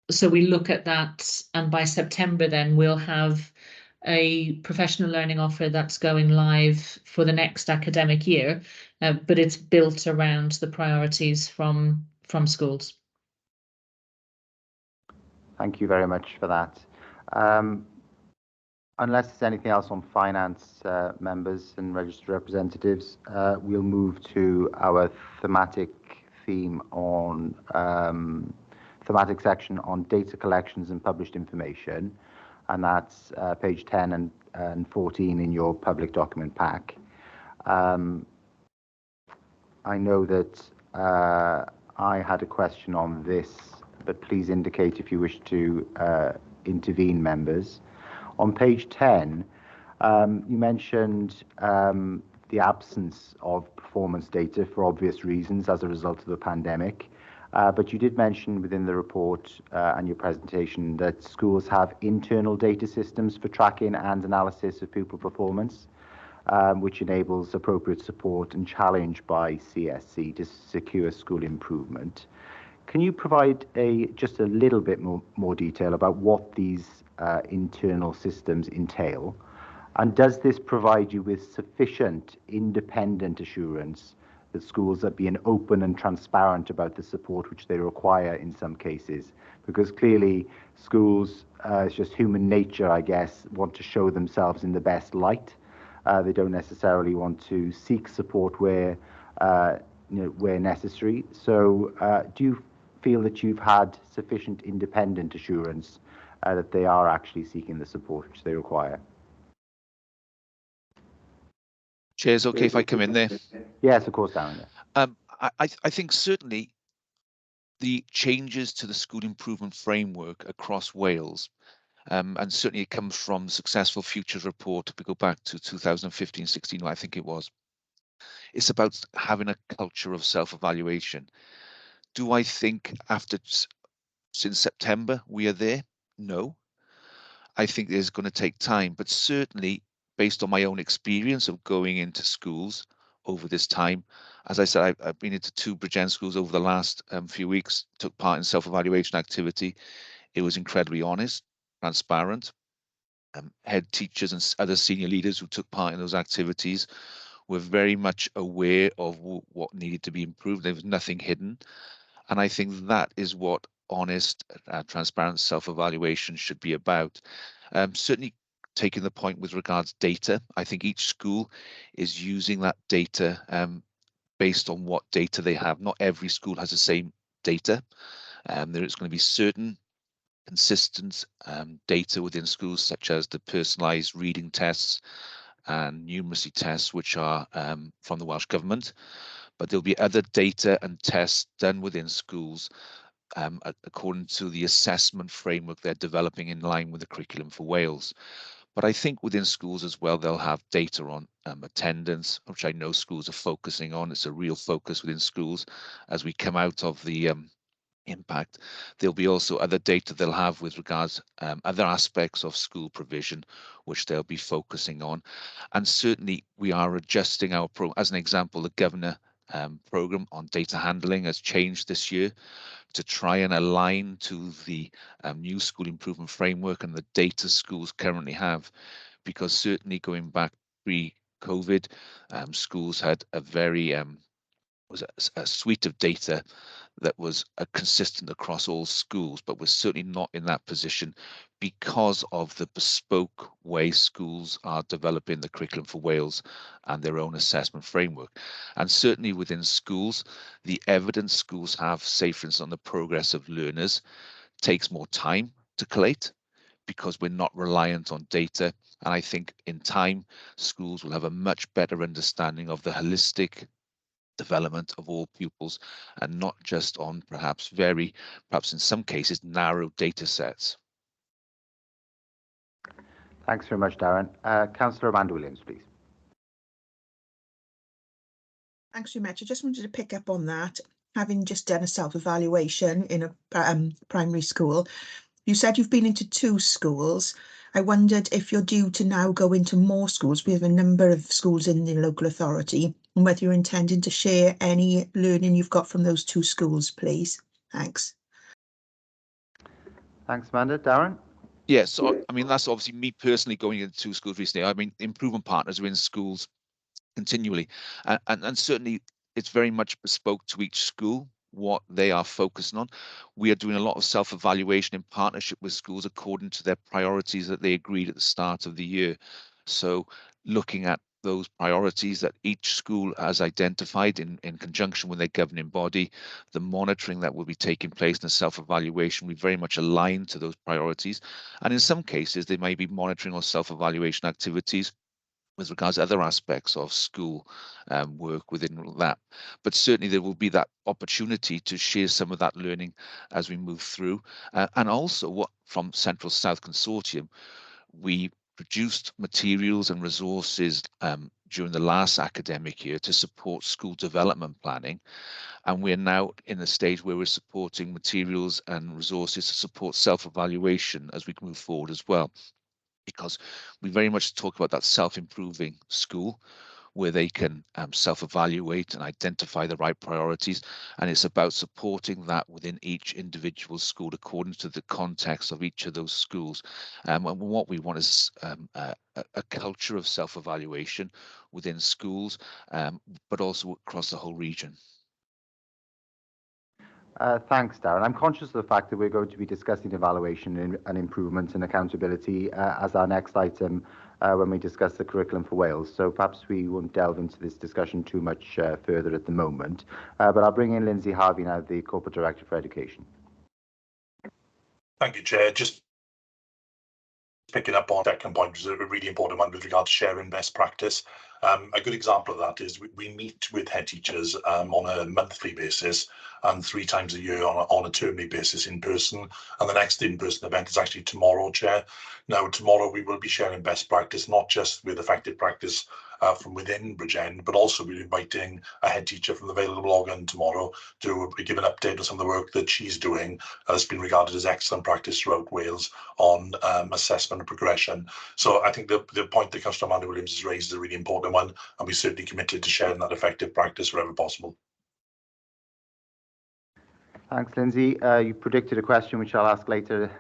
So we look at that, and by September then we'll have a professional learning offer that's going live for the next academic year, but it's built around the priorities from schools. Thank you very much for that. Unless there's anything else on finance, members and registered representatives, we'll move to our thematic theme on thematic section on data collections and published information, and that's page 10 and 14 in your public document pack. I know that I had a question on this, but please indicate if you wish to intervene, members. On page 10, you mentioned the absence of performance data for obvious reasons as a result of the pandemic. But you did mention within the report and your presentation that schools have internal data systems for tracking and analysis of pupil performance, which enables appropriate support and challenge by CSC to secure school improvement. Can you provide just a little bit more detail about what these internal systems entail? And does this provide you with sufficient independent assurance that schools are being open and transparent about the support which they require in some cases? Because clearly schools, it's just human nature, I guess, want to show themselves in the best light. They don't necessarily want to seek support where where necessary. So do you feel that you've had sufficient independent assurance that they are actually seeking the support which they require? Chair, is okay if I come in there? Yes, of course, Darren. I think certainly the changes to the school improvement framework across Wales, and certainly it comes from the successful Futures report, if we go back to 2015-16, I think it was. It's about having a culture of self-evaluation. Do I think since September we are there? No. I think it's going to take time, but certainly based on my own experience of going into schools over this time, as I said, I've been into 2 Bridgend schools over the last few weeks, took part in self-evaluation activity. It was incredibly honest, transparent. Head teachers and other senior leaders who took part in those activities were very much aware of what needed to be improved. There was nothing hidden. And I think that is what honest, transparent self-evaluation should be about. Certainly taking the point with regards to data, I think each school is using that data based on what data they have. Not every school has the same data. There is going to be certain consistent data within schools, such as the personalised reading tests and numeracy tests, which are from the Welsh Government. But there'll be other data and tests done within schools according to the assessment framework they're developing in line with the curriculum for Wales. But I think within schools as well, they'll have data on attendance, which I know schools are focusing on. It's a real focus within schools as we come out of the impact. There'll be also other data they'll have with regards other aspects of school provision, which they'll be focusing on. And certainly we are adjusting our program. As an example, the Governor program on data handling has changed this year to try and align to the new school improvement framework and the data schools currently have, because certainly going back pre-COVID, schools had a very was a suite of data that was consistent across all schools, but we're certainly not in that position because of the bespoke way schools are developing the curriculum for Wales and their own assessment framework. And certainly within schools, the evidence schools have, say for instance, on the progress of learners, takes more time to collate because we're not reliant on data. And I think in time, schools will have a much better understanding of the holistic development of all pupils, and not just on perhaps in some cases, narrow data sets. Thanks very much, Darren. Councillor Amanda Williams, please. Thanks very much. I just wanted to pick up on that. Having just done a self-evaluation in a primary school, you said you've been into 2 schools. I wondered if you're due to now go into more schools. We have a number of schools in the local authority, and whether you're intending to share any learning you've got from those 2 schools, please. Thanks. Thanks, Amanda. Darren? Yeah, so I mean, that's obviously me personally going into 2 schools recently. I mean, improvement partners are in schools continually, and certainly it's very much bespoke to each school what they are focusing on. We are doing a lot of self-evaluation in partnership with schools according to their priorities that they agreed at the start of the year. So looking at those priorities that each school has identified in conjunction with their governing body, the monitoring that will be taking place in the self-evaluation, we very much align to those priorities. And in some cases, they may be monitoring or self-evaluation activities with regards to other aspects of school work within that. But certainly there will be that opportunity to share some of that learning as we move through. And also what from Central South Consortium, we produced materials and resources during the last academic year to support school development planning. And we're now in the stage where we're supporting materials and resources to support self-evaluation as we move forward as well. Because we very much talk about that self-improving school where they can self-evaluate and identify the right priorities. And it's about supporting that within each individual school according to the context of each of those schools. And what we want is a culture of self-evaluation within schools, but also across the whole region. Thanks, Darren. I'm conscious of the fact that we're going to be discussing evaluation and improvement and accountability as our next item when we discuss the curriculum for Wales. So perhaps we won't delve into this discussion too much further at the moment. But I'll bring in Lindsay Harvey now, the Corporate Director for Education. Thank you, Chair. Just picking up on the second point, which is a really important one with regard to sharing best practice. A good example of that is we meet with head teachers on a monthly basis and 3 times a year on a termly basis in person. And the next in-person event is actually tomorrow, Chair. Now, tomorrow we will be sharing best practice, not just with effective practice from within Bridgend, but also we're inviting a head teacher from the Vale of Glamorgan tomorrow to give an update on some of the work that she's doing that's been regarded as excellent practice throughout Wales on assessment and progression. So I think the point that Councillor Amanda Williams has raised is a really important one, and we're certainly committed to sharing that effective practice wherever possible. Thanks, Lindsay. You predicted a question which I'll ask later,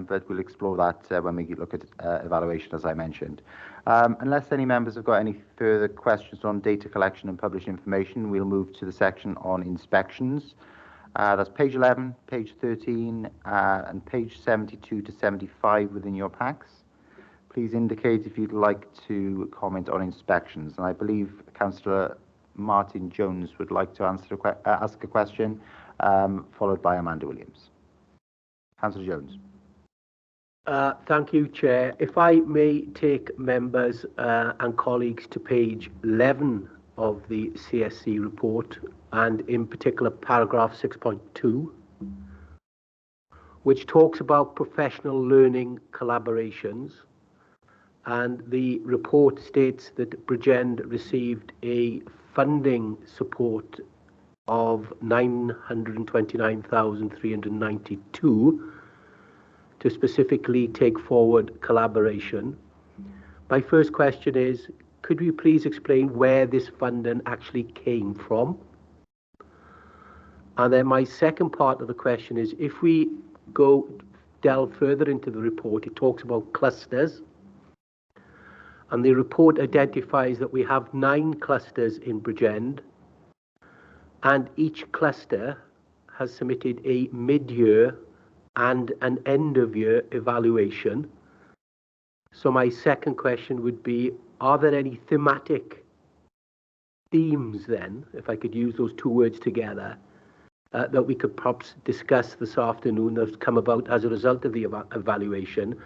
but we'll explore that when we look at evaluation, as I mentioned. Unless any members have got any further questions on data collection and published information, we'll move to the section on inspections. That's page 11, page 13, and page 72 to 75 within your packs. Please indicate if you'd like to comment on inspections. And I believe Councillor Martin Jones would like to ask a question, followed by Amanda Williams. Councillor Jones. Thank you, Chair. If I may take members and colleagues to page 11 of the CSC report, and in particular paragraph 6.2, which talks about professional learning collaborations. And the report states that Bridgend received a funding support of 929,392 to specifically take forward collaboration. My first question is, could we please explain where this funding actually came from? And then my second part of the question is, if we delve further into the report, it talks about clusters. And the report identifies that we have 9 clusters in Bridgend, and each cluster has submitted a mid-year and an end-of-year evaluation. So my second question would be, are there any thematic themes then, if I could use those 2 words together, that we could perhaps discuss this afternoon that have come about as a result of the evaluation?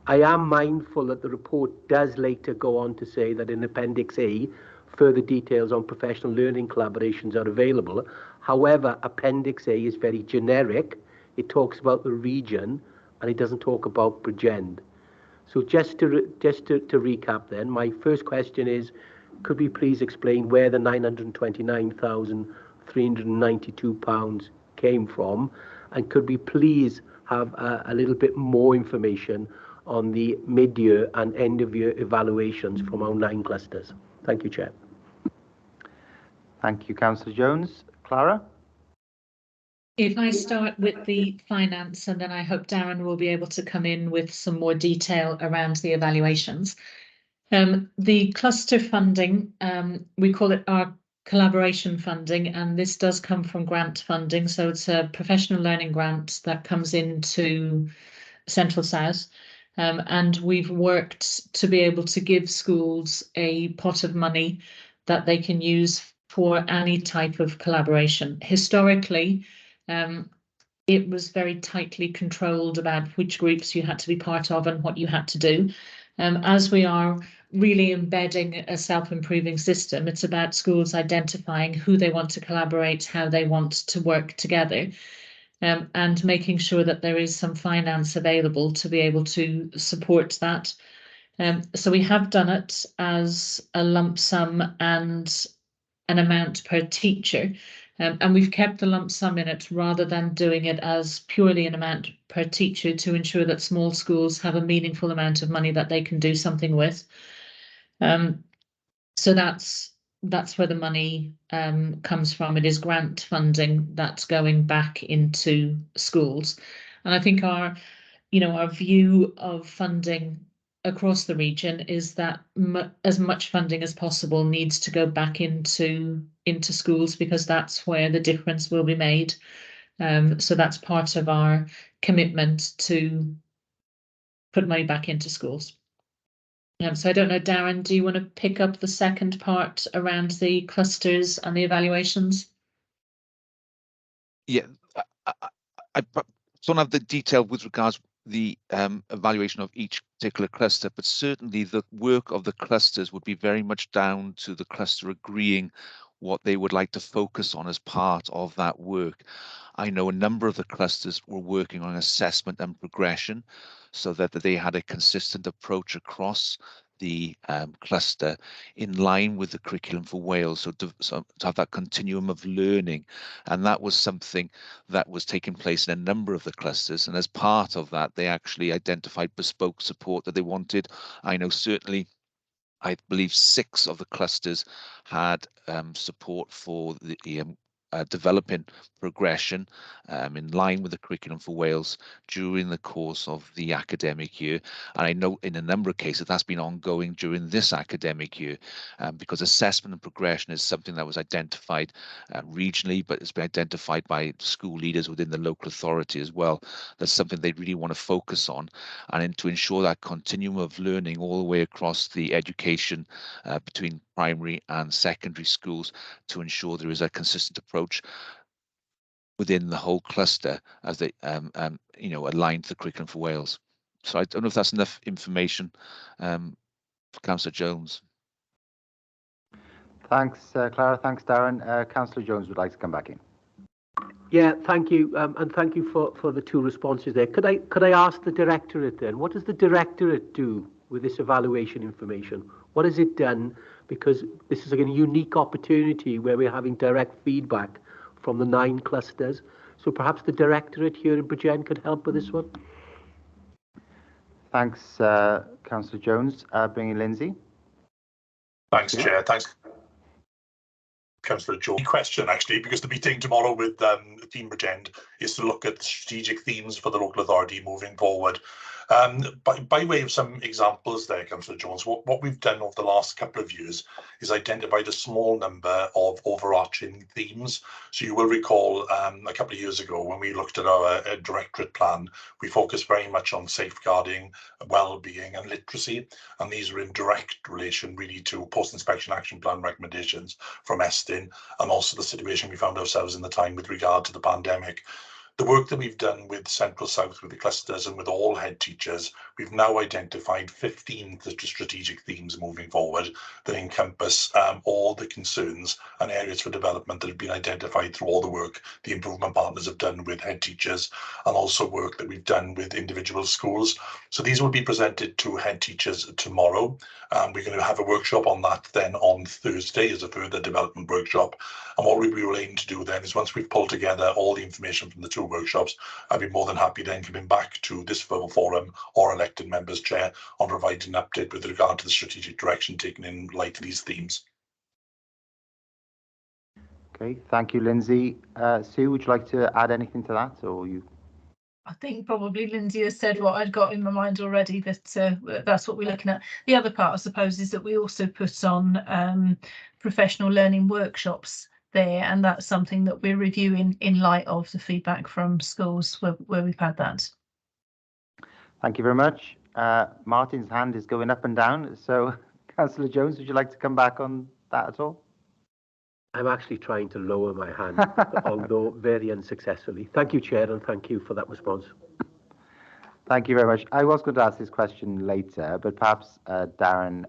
I am mindful that the report does later go on to say that in Appendix A, further details on professional learning collaborations are available. However, Appendix A is very generic. It talks about the region and it doesn't talk about Bridgend. So just to recap then, my first question is, could we please explain where the £929,392 came from? And could we please have a little bit more information on the mid-year and end-of-year evaluations from our 9 clusters? Thank you, Chair. Thank you, Councillor Jones. Clara? If I start with the finance, and then I hope Darren will be able to come in with some more detail around the evaluations. The cluster funding, we call it our collaboration funding, and this does come from grant funding. So it's a professional learning grant that comes into Central South. And we've worked to be able to give schools a pot of money that they can use for any type of collaboration. Historically, it was very tightly controlled about which groups you had to be part of and what you had to do. As we are really embedding a self-improving system, it's about schools identifying who they want to collaborate, how they want to work together, and making sure that there is some finance available to be able to support that. So we have done it as a lump sum and an amount per teacher. And we've kept the lump sum in it rather than doing it as purely an amount per teacher to ensure that small schools have a meaningful amount of money that they can do something with. So that's where the money comes from. It is grant funding that's going back into schools. And I think our view of funding across the region is that as much funding as possible needs to go back into schools, because that's where the difference will be made. So that's part of our commitment to put money back into schools. So I don't know, Darren, do you want to pick up the second part around the clusters and the evaluations? Yeah, I don't have the detail with regards the evaluation of each particular cluster, but certainly the work of the clusters would be very much down to the cluster agreeing what they would like to focus on as part of that work. I know a number of the clusters were working on assessment and progression so that they had a consistent approach across the cluster in line with the curriculum for Wales, so to have that continuum of learning. And that was something that was taking place in a number of the clusters, and as part of that they actually identified bespoke support that they wanted. I know certainly I believe 6 of the clusters had support for the developing progression in line with the curriculum for Wales during the course of the academic year. And I know in a number of cases that's been ongoing during this academic year, because assessment and progression is something that was identified regionally, but it's been identified by school leaders within the local authority as well. That's something they really want to focus on, and to ensure that continuum of learning all the way across the education between primary and secondary schools, to ensure there is a consistent approach within the whole cluster as they align to the curriculum for Wales. So I don't know if that's enough information for Councillor Jones. Thanks, Clara. Thanks, Darren. Councillor Jones would like to come back in. Yeah, thank you, and thank you for the 2 responses there. Could I ask the Directorate then, what does the Directorate do with this evaluation information? What has it done? Because this is a unique opportunity where we're having direct feedback from the 9 clusters. So perhaps the Directorate here in Bridgend could help with this one. Thanks, Councillor Jones. Bringing Lindsay. Thanks, Chair. Thanks, Councillor Jones. Question, actually, because the meeting tomorrow with Team Bridgend is to look at the strategic themes for the local authority moving forward. By way of some examples there, Councillor Jones, what we've done over the last couple of years is identified a small number of overarching themes. So you will recall a couple of years ago when we looked at our directorate plan, we focused very much on safeguarding, well-being and literacy. And these are in direct relation really to post-inspection action plan recommendations from Estin, and also the situation we found ourselves in the time with regard to the pandemic. The work that we've done with Central South, with the clusters and with all head teachers, we've now identified 15 strategic themes moving forward that encompass all the concerns and areas for development that have been identified through all the work the improvement partners have done with head teachers, and also work that we've done with individual schools. So these will be presented to head teachers tomorrow. We're going to have a workshop on that then on Thursday as a further development workshop. And what we will aim to do then is, once we've pulled together all the information from the two workshops, I'd be more than happy then coming back to this forum or elected members chair on providing an update with regard to the strategic direction taken in light of these themes. Okay, thank you, Lindsay. Sue, would you like to add anything to that, or you? I think probably Lindsay has said what I'd got in my mind already, that that's what we're looking at. The other part, I suppose, is that we also put on professional learning workshops there, and that's something that we're reviewing in light of the feedback from schools where we've had that. Thank you very much. Martin's hand is going up and down. So, Councillor Jones, would you like to come back on that at all? I'm actually trying to lower my hand, although very unsuccessfully. Thank you, Chair, and thank you for that response. Thank you very much. I was going to ask this question later, but perhaps Darren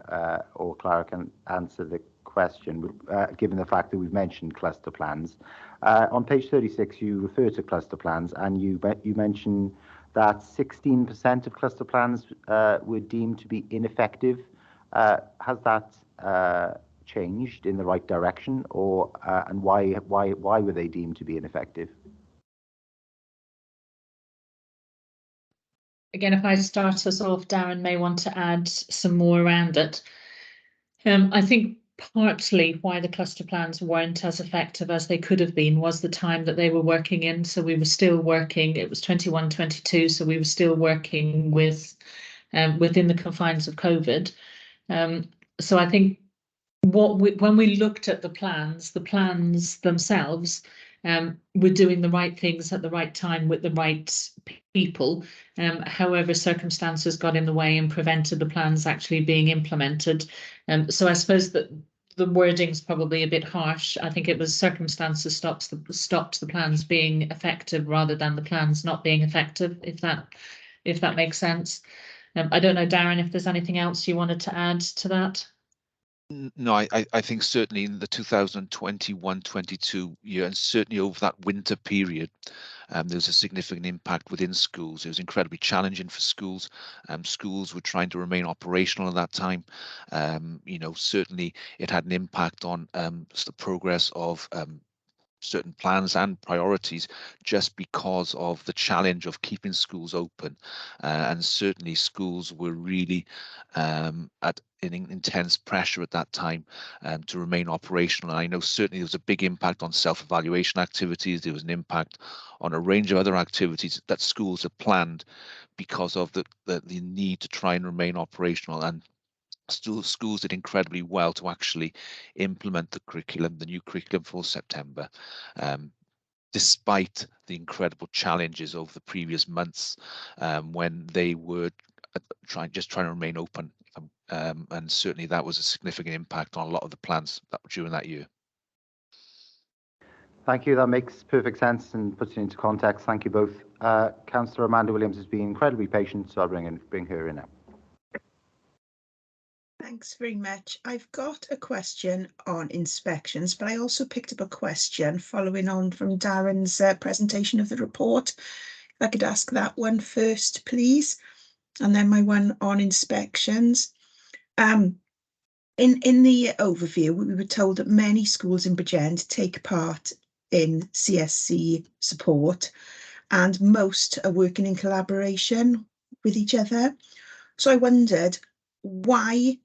or Clara can answer the question, given the fact that we've mentioned cluster plans. On page 36, you refer to cluster plans, and you mention that 16% of cluster plans were deemed to be ineffective. Has that changed in the right direction, or and why were they deemed to be ineffective? Again, if I start us off, Darren may want to add some more around it. I think partly why the cluster plans weren't as effective as they could have been was the time that they were working in. So we were still working, it was 21-22, so we were still working with within the confines of COVID. So I think when we looked at the plans themselves were doing the right things at the right time with the right people. However, circumstances got in the way and prevented the plans actually being implemented. So I suppose that the wording's probably a bit harsh. I think it was circumstances stopped the plans being effective rather than the plans not being effective, if that makes sense. I don't know, Darren, if there's anything else you wanted to add to that. No, I think certainly in the 2021-22 year, and certainly over that winter period, there was a significant impact within schools. It was incredibly challenging for schools. Schools were trying to remain operational at that time. Certainly it had an impact on the progress of certain plans and priorities, just because of the challenge of keeping schools open, and certainly schools were really at intense pressure at that time to remain operational. And I know certainly there was a big impact on self-evaluation activities. There was an impact on a range of other activities that schools had planned because of the need to try and remain operational. And schools did incredibly well to actually implement the new curriculum for September, despite the incredible challenges over the previous months when they were trying to remain open. And certainly that was a significant impact on a lot of the plans during that year. Thank you. That makes perfect sense and puts it into context. Thank you both. Councillor Amanda Williams has been incredibly patient, so I'll bring her in now. Thanks very much. I've got a question on inspections, but I also picked up a question following on from Darren's presentation of the report. If I could ask that one first, please, and then my one on inspections. In the overview, we were told that many schools in Bridgend take part in CSC support, and most are working in collaboration with each other. So I wondered, why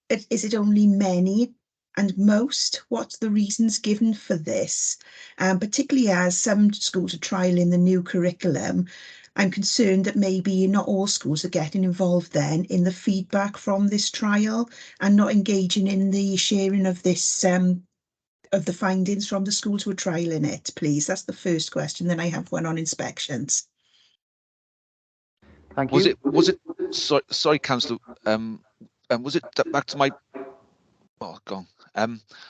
is it only many and most? What's the reasons given for this? Particularly as some schools are trialling the new curriculum, I'm concerned that maybe not all schools are getting involved then in the feedback from this trial and not engaging in the sharing of this of the findings from the schools who are trialling it, please. That's the first question. Then I have one on inspections. Thank you. Was it sorry, Councillor, was it back to my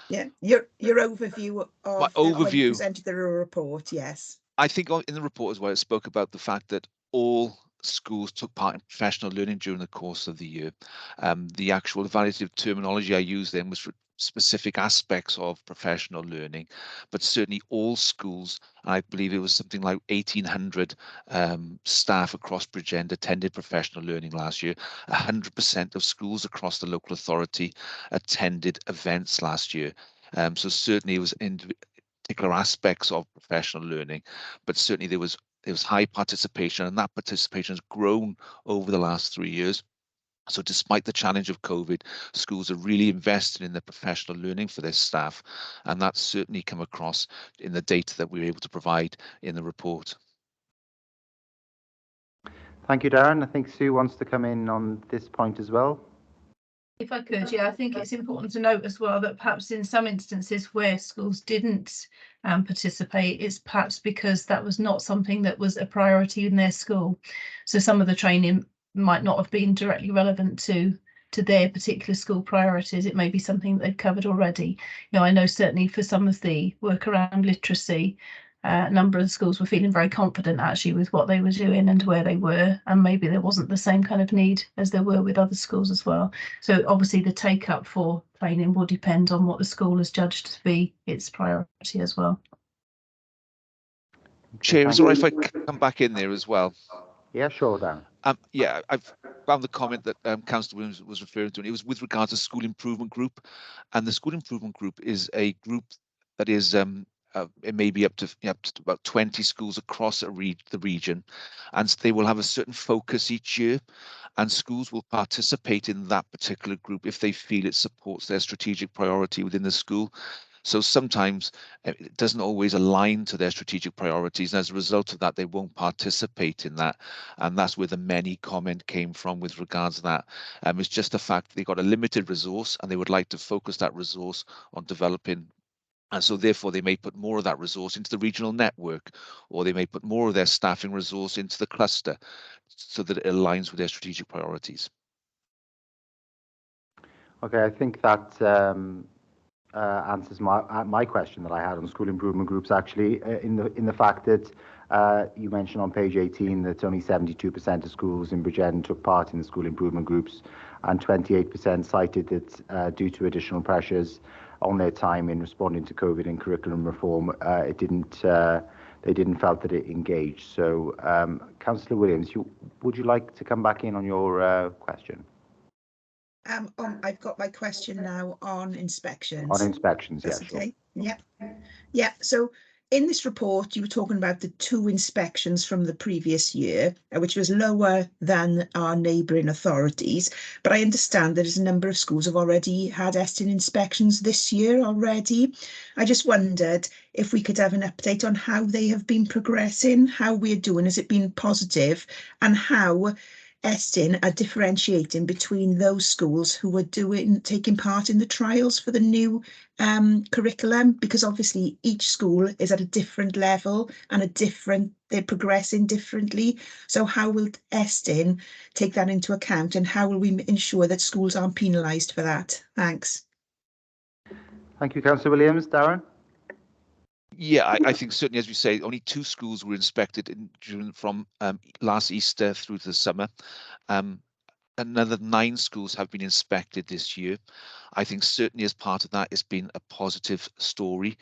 yeah, your overview of my overview. when you presented the report, yes. I think in the report as well, it spoke about the fact that all schools took part in professional learning during the course of the year. The actual evaluative terminology I used then was for specific aspects of professional learning, but certainly all schools, I believe it was something like 1,800 staff across Bridgend attended professional learning last year. 100% of schools across the local authority attended events last year. So certainly it was in particular aspects of professional learning, but certainly there was high participation, and that participation has grown over the last 3 years. So despite the challenge of COVID, schools are really invested in their professional learning for their staff, and that's certainly come across in the data that we were able to provide in the report. Thank you, Darren. I think Sue wants to come in on this point as well. If I could, yeah, I think it's important to note as well that perhaps in some instances where schools didn't participate, it's perhaps because that was not something that was a priority in their school. So some of the training might not have been directly relevant to their particular school priorities. It may be something that they've covered already. You know, I know certainly for some of the work around literacy, a number of the schools were feeling very confident actually with what they were doing and where they were, and maybe there wasn't the same kind of need as there were with other schools as well. So obviously the take up for training will depend on what the school has judged to be its priority as well. Chair, is it all right if I come back in there as well? Yeah, sure, Dan. Yeah, I've found the comment that Councillor Williams was referring to, and it was with regards to School Improvement Group. And the School Improvement Group is a group that is it may be up to about 20 schools across the region, and they will have a certain focus each year, and schools will participate in that particular group if they feel it supports their strategic priority within the school. So sometimes it doesn't always align to their strategic priorities, and as a result of that, they won't participate in that. And that's where the many comment came from with regards to that. It's just the fact that they've got a limited resource and they would like to focus that resource on developing. And so therefore they may put more of that resource into the regional network, or they may put more of their staffing resource into the cluster so that it aligns with their strategic priorities. Okay, I think that answers my question that I had on school improvement groups, actually, in the fact that you mentioned on page 18 that only 72% of schools in Bridgend took part in the school improvement groups, and 28% cited that due to additional pressures on their time in responding to COVID and curriculum reform, they didn't felt that it engaged. So, Councillor Williams, would you like to come back in on your question? I've got my question now on inspections. On inspections, yes. Okay. Sure. Yeah. So in this report, you were talking about the 2 inspections from the previous year, which was lower than our neighbouring authorities. But I understand that a number of schools have already had Estyn inspections this year already. I just wondered if we could have an update on how they have been progressing, how we're doing, has it been positive, and how Estyn are differentiating between those schools who were taking part in the trials for the new curriculum, because obviously each school is at a different level and they're progressing differently. So how will Estyn take that into account, and how will we ensure that schools aren't penalised for that? Thanks. Thank you, Councillor Williams. Darren? Yeah, I think certainly, as we say, only 2 schools were inspected from last Easter through to the summer. Another 9 schools have been inspected this year. I think certainly as part of that, it's been a positive story.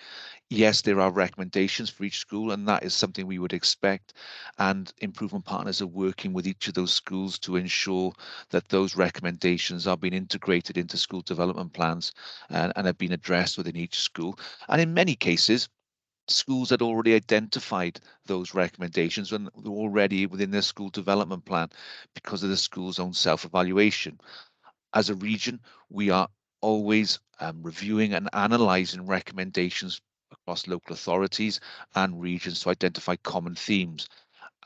Yes, there are recommendations for each school, and that is something we would expect. And improvement partners are working with each of those schools to ensure that those recommendations are being integrated into school development plans and have been addressed within each school. And in many cases, schools had already identified those recommendations and were already within their school development plan because of the school's own self-evaluation. As a region, we are always reviewing and analysing recommendations across local authorities and regions to identify common themes.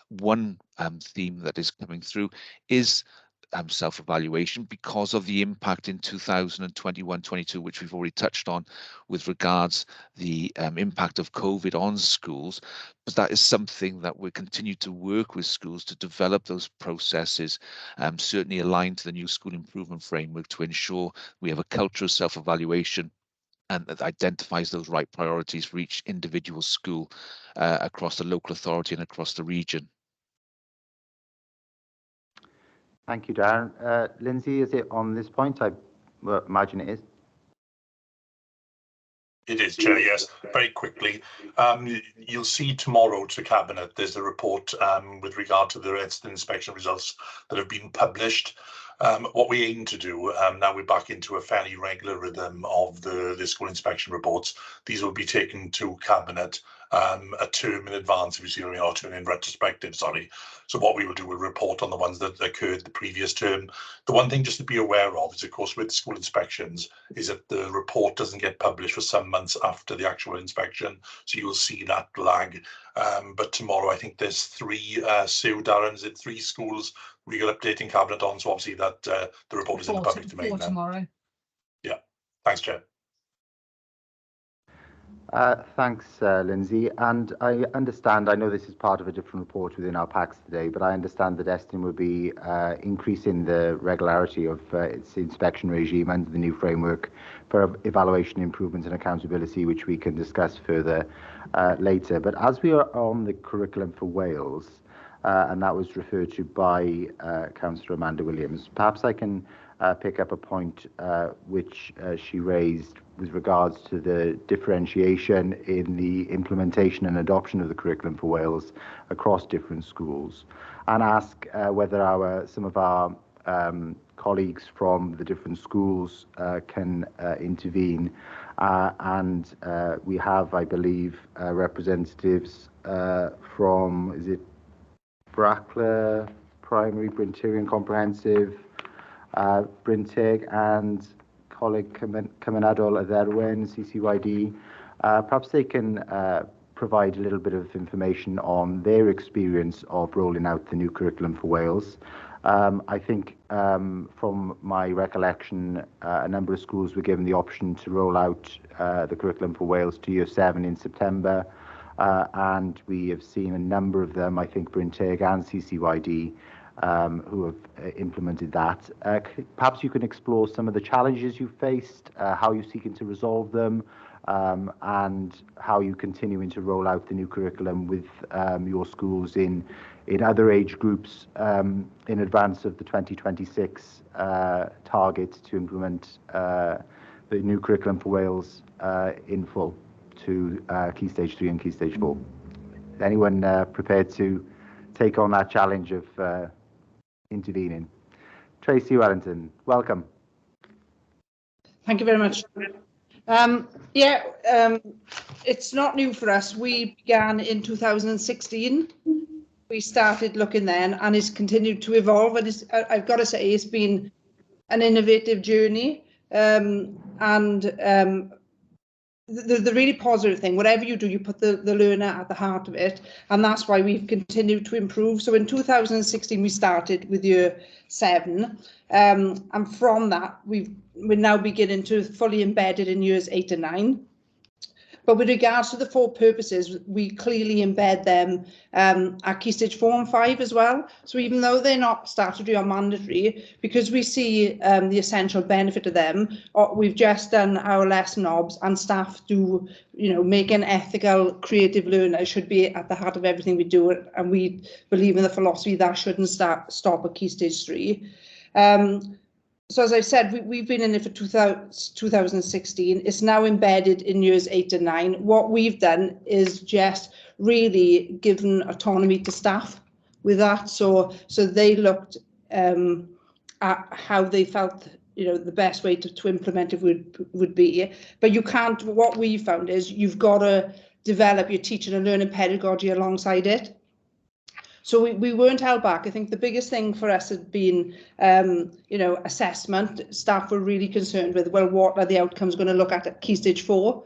One theme that is coming through is self-evaluation because of the impact in 2021-22, which we've already touched on with regards the impact of COVID on schools. But that is something that we'll continue to work with schools to develop those processes, certainly aligned to the new school improvement framework, to ensure we have a culture of self-evaluation and that identifies those right priorities for each individual school across the local authority and across the region. Thank you, Darren. Lindsay, is it on this point? I imagine it is. It is, Chair, yes. Very quickly, you'll see tomorrow to Cabinet, there's a report with regard to the resident inspection results that have been published. What we aim to do, now we're back into a fairly regular rhythm of the school inspection reports, these will be taken to Cabinet a term in advance, if you see what I mean, or term in retrospective, sorry. So what we will do, we'll report on the ones that occurred the previous term. The one thing just to be aware of is, of course, with school inspections, is that the report doesn't get published for some months after the actual inspection. So you will see that lag. But tomorrow, I think there's three, Sue, Darren, is it 3 schools we got updating Cabinet on? So obviously that the report is in the public domain now. Tomorrow. Yeah, thanks, Chair. Thanks, Lindsay. And I understand, I know this is part of a different report within our packs today, but I understand that Eston will be increasing the regularity of its inspection regime under the new framework for evaluation, improvement and accountability, which we can discuss further later. But as we are on the curriculum for Wales, and that was referred to by Councillor Amanda Williams, perhaps I can pick up a point which she raised with regards to the differentiation in the implementation and adoption of the curriculum for Wales across different schools, and ask whether some of our colleagues from the different schools can intervene. And we have, I believe, representatives from, is it Brackler Primary, Brynterion Comprehensive, Bryntig, and Coleg Cymunedol Adderwen, CCYD. Perhaps they can provide a little bit of information on their experience of rolling out the new curriculum for Wales. I think from my recollection, a number of schools were given the option to roll out the curriculum for Wales to Year 7 in September, and we have seen a number of them, I think Bryntig and CCYD, who have implemented that. Perhaps you can explore some of the challenges you faced, how you're seeking to resolve them, and how you're continuing to roll out the new curriculum with your schools in other age groups in advance of the 2026 target to implement the new curriculum for Wales in full to Key Stage 3 and Key Stage 4. Is anyone prepared to take on that challenge of intervening? Tracy Wellington, welcome. Thank you very much. It's not new for us. We began in 2016. We started looking then, and it's continued to evolve. And I've got to say, it's been an innovative journey. The really positive thing, whatever you do, you put the learner at the heart of it, and that's why we've continued to improve. So in 2016 we started with Year 7, and from that we're now beginning to fully embed it in Years 8 and 9. But with regards to the 4 purposes, we clearly embed them at Key Stage 4 and 5 as well. So even though they're not statutory or mandatory, because we see the essential benefit of them, we've just done our lesson knobs, and staff do, make an ethical, creative learner should be at the heart of everything we do. And we believe in the philosophy that shouldn't stop at Key Stage 3. So as I said, we've been in it for 2016. It's now embedded in Years 8 and 9. What we've done is just really given autonomy to staff with that. So they looked at how they felt, the best way to implement it would be. But you can't. What we found is you've got to develop your teaching and learning pedagogy alongside it. So we weren't held back. I think the biggest thing for us had been, assessment. Staff were really concerned with, well, what are the outcomes going to look at Key Stage 4?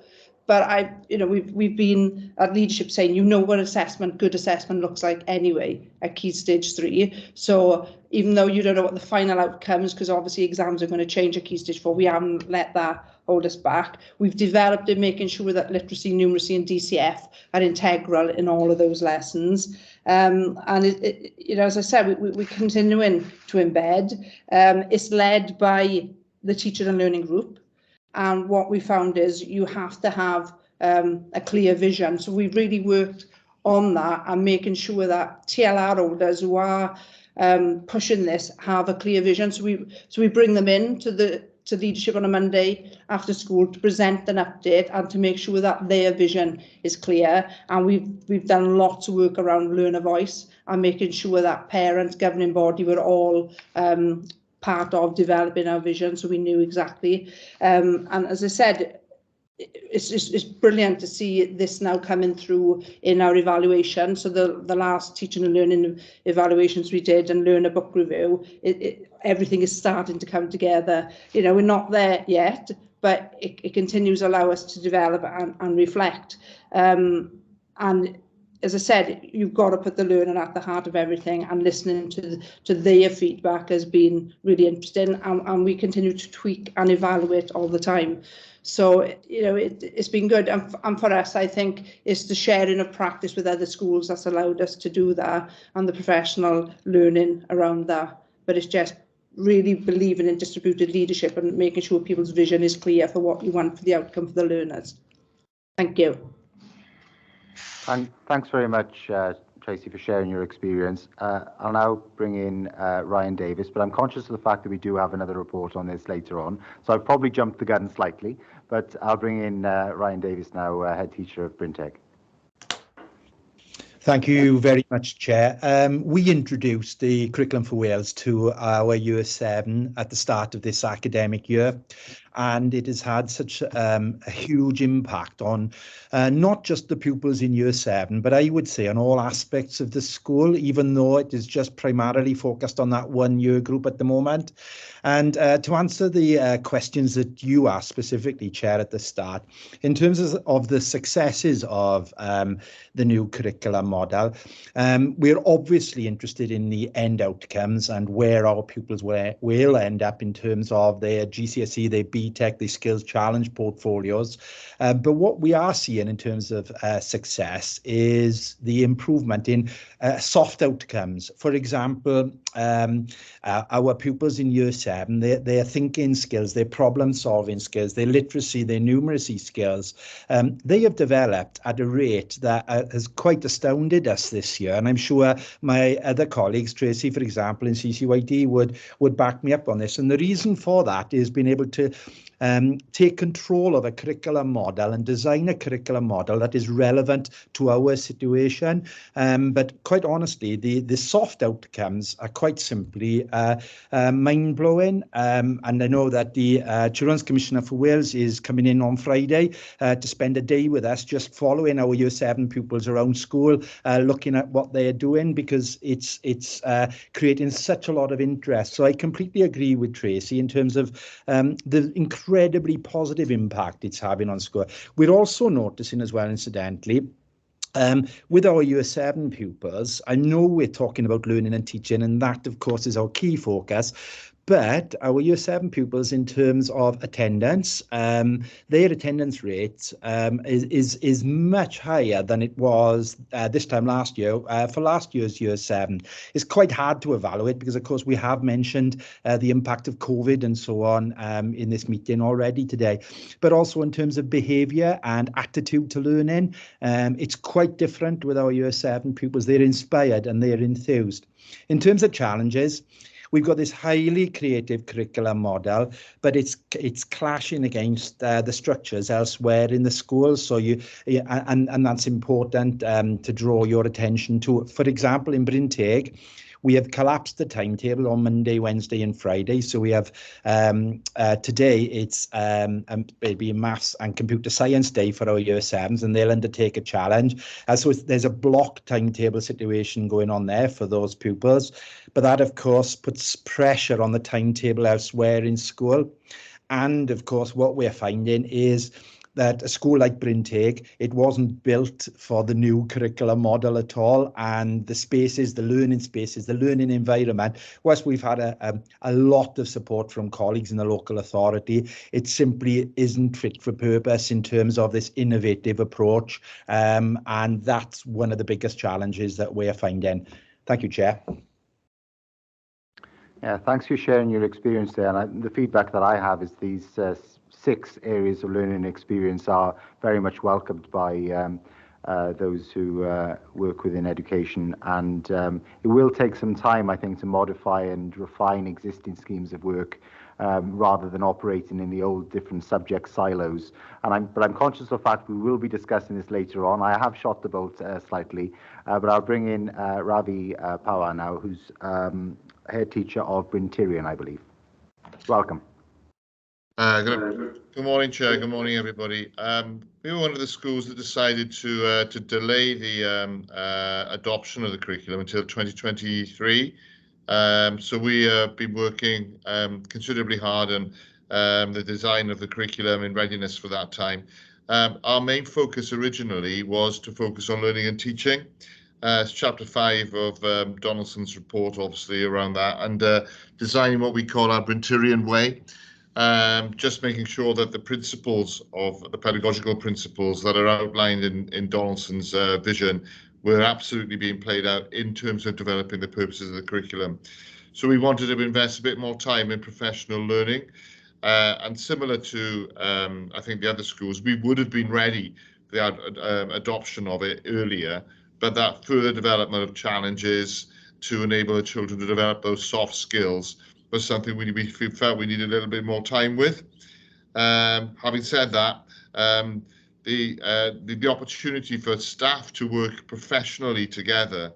But we've been at leadership saying, what good assessment looks like anyway at Key Stage 3. So even though you don't know what the final outcomes, because obviously exams are going to change at Key Stage 4, we haven't let that hold us back. We've developed in making sure that literacy, numeracy and DCF are integral in all of those lessons. And as I said, we're continuing to embed. It's led by the Teacher and Learning Group. And what we found is you have to have a clear vision. So we've really worked on that and making sure that TLR holders who are pushing this have a clear vision. So we bring them in to leadership on a Monday after school to present an update and to make sure that their vision is clear. And we've done lots of work around learner voice and making sure that parents, governing body were all part of developing our vision, so we knew exactly. And as I said, it's brilliant to see this now coming through in our evaluation. So the last teaching and learning evaluations we did and learner book review, everything is starting to come together. You know, we're not there yet, but it continues to allow us to develop and reflect. And as I said, you've got to put the learner at the heart of everything, and listening to their feedback has been really interesting, and we continue to tweak and evaluate all the time. So, you know, it's been good. And for us, I think it's the sharing of practice with other schools that's allowed us to do that, and the professional learning around that. But it's just really believing in distributed leadership and making sure people's vision is clear for what you want for the outcome for the learners. Thank you. And thanks very much, Tracy, for sharing your experience. I'll now bring in Ryan Davis, but I'm conscious of the fact that we do have another report on this later on, so I've probably jumped the gun slightly, but I'll bring in Ryan Davis now, head teacher of Brinteg. Thank you very much, Chair. We introduced the Curriculum for Wales to our Year 7 at the start of this academic year, and it has had such a huge impact on not just the pupils in Year 7, but I would say on all aspects of the school, even though it is just primarily focused on that one year group at the moment. And to answer the questions that you asked specifically, Chair, at the start, in terms of the successes of the new curriculum model, we're obviously interested in the end outcomes and where our pupils will end up in terms of their GCSE, their BTEC, their skills challenge portfolios. But what we are seeing in terms of success is the improvement in soft outcomes. For example, our pupils in Year 7, their thinking skills, their problem solving skills, their literacy, their numeracy skills, they have developed at a rate that has quite astounded us this year. And I'm sure my other colleagues, Tracy, for example, in CCYD would back me up on this. And the reason for that is being able to take control of a curriculum model and design a curriculum model that is relevant to our situation. But quite honestly, the soft outcomes are quite simply mind-blowing. And I know that the Children's Commissioner for Wales is coming in on Friday to spend a day with us just following our Year 7 pupils around school, looking at what they're doing, because it's creating such a lot of interest. So I completely agree with Tracy in terms of the incredibly positive impact it's having on school. We're also noticing as well, incidentally, with our Year 7 pupils, I know we're talking about learning and teaching, and that, of course, is our key focus. But our Year 7 pupils, in terms of attendance, their attendance rate is much higher than it was this time last year. For last year's Year 7, it's quite hard to evaluate because, of course, we have mentioned the impact of COVID and so on in this meeting already today. But also in terms of behaviour and attitude to learning, it's quite different with our Year 7 pupils. They're inspired and they're enthused. In terms of challenges, we've got this highly creative curriculum model, but it's clashing against the structures elsewhere in the schools. So and that's important to draw your attention to. For example, in Brinteg, we have collapsed the timetable on Monday, Wednesday and Friday. So we have today it's maybe Maths and Computer Science Day for our Year 7s, and they'll undertake a challenge. So there's a block timetable situation going on there for those pupils. But that, of course, puts pressure on the timetable elsewhere in school. And, of course, what we're finding is that a school like Brinteg, it wasn't built for the new curriculum model at all, and the spaces, the learning spaces, the learning environment, whilst we've had a lot of support from colleagues in the local authority, it simply isn't fit for purpose in terms of this innovative approach, and that's one of the biggest challenges that we're finding. Thank you, Chair. Yeah, thanks for sharing your experience there. And the feedback that I have is these 6 areas of learning and experience are very much welcomed by those who work within education, and it will take some time, I think, to modify and refine existing schemes of work rather than operating in the old different subject silos. But I'm conscious of the fact we will be discussing this later on. I have shot the boat slightly, but I'll bring in Ravi Pawar now, who's head teacher of Bryn Tirion, I believe. Welcome. Good morning, Chair. Good morning, everybody. We were one of the schools that decided to delay the adoption of the curriculum until 2023. So we have been working considerably hard on the design of the curriculum in readiness for that time. Our main focus originally was to focus on learning and teaching. It's chapter 5 of Donaldson's report, obviously, around that, and designing what we call our Bryn Tirion way. Just making sure that the principles of the pedagogical principles that are outlined in Donaldson's vision were absolutely being played out in terms of developing the purposes of the curriculum. So we wanted to invest a bit more time in professional learning, and similar to I think the other schools, we would have been ready for the adoption of it earlier, but that further development of challenges to enable the children to develop those soft skills was something we felt we needed a little bit more time with. Having said that, the opportunity for staff to work professionally together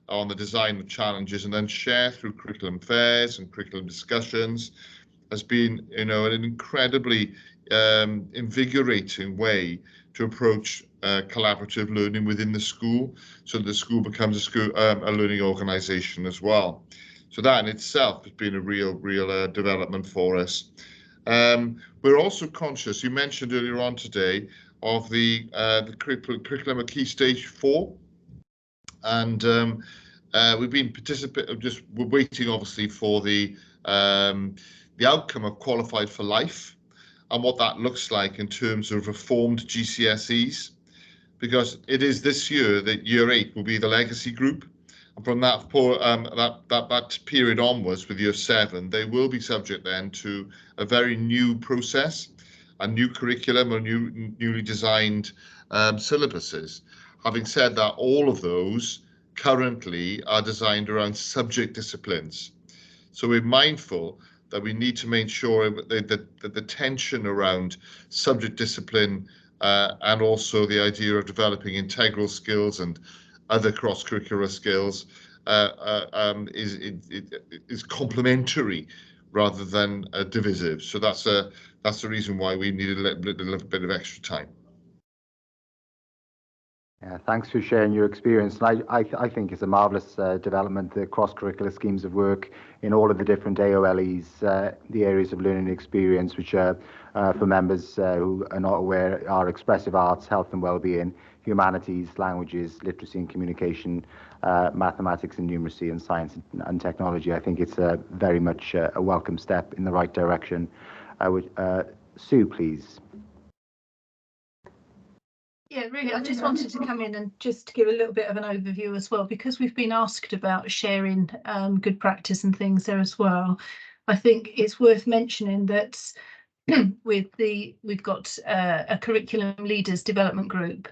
on the design of challenges and then share through curriculum fairs and curriculum discussions has been, an incredibly invigorating way to approach collaborative learning within the school, so the school becomes a learning organisation as well. So that in itself has been a real development for us. We're also conscious, you mentioned earlier on today, of the curriculum at Key Stage 4, and we've been we're waiting obviously for the outcome of Qualified for Life and what that looks like in terms of reformed GCSEs, because it is this year that Year 8 will be the legacy group. And from that period onwards with Year 7, they will be subject then to a very new process, a new curriculum, or newly designed syllabuses. Having said that, all of those currently are designed around subject disciplines. So we're mindful that we need to make sure that the tension around subject discipline and also the idea of developing integral skills and other cross-curricular skills is complementary rather than divisive. So that's the reason why we needed a little bit of extra time. Yeah, thanks for sharing your experience. I think it's a marvellous development, the cross-curricular schemes of work in all of the different AOLEs, the areas of learning experience, which are, for members who are not aware, are expressive arts, health and well-being, humanities, languages, literacy and communication, mathematics and numeracy, and science and technology. I think it's very much a welcome step in the right direction. Sue, please. Yeah, really, I just wanted to come in and just give a little bit of an overview as well, because we've been asked about sharing good practice and things there as well. I think it's worth mentioning that we've got a curriculum leaders development group,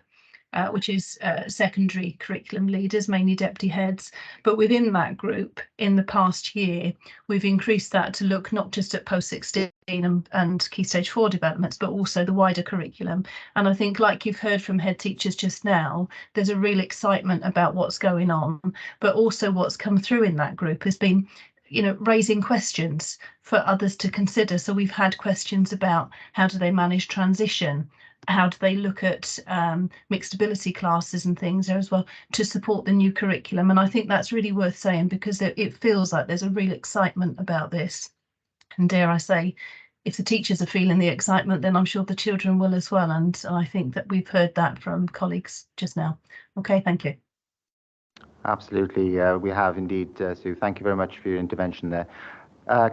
which is secondary curriculum leaders, mainly deputy heads. But within that group, in the past year, we've increased that to look not just at post-16 and Key Stage 4 developments, but also the wider curriculum. And I think, like you've heard from head teachers just now, there's a real excitement about what's going on, but also what's come through in that group has been, raising questions for others to consider. So we've had questions about how do they manage transition? How do they look at mixed ability classes and things there as well to support the new curriculum? And I think that's really worth saying, because it feels like there's a real excitement about this. And dare I say, if the teachers are feeling the excitement, then I'm sure the children will as well. And I think that we've heard that from colleagues just now. Okay, thank you. Absolutely, we have indeed, Sue. Thank you very much for your intervention there.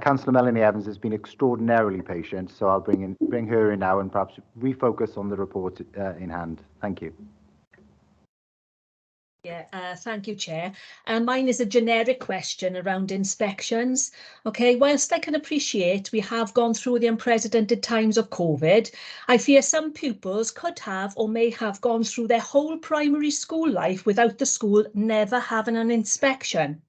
Councillor Melanie Evans has been extraordinarily patient, so I'll bring her in now and perhaps refocus on the report in hand. Thank you. Yeah, thank you, Chair. Mine is a generic question around inspections. Okay, whilst I can appreciate we have gone through the unprecedented times of COVID, I fear some pupils could have or may have gone through their whole primary school life without the school never having an inspection.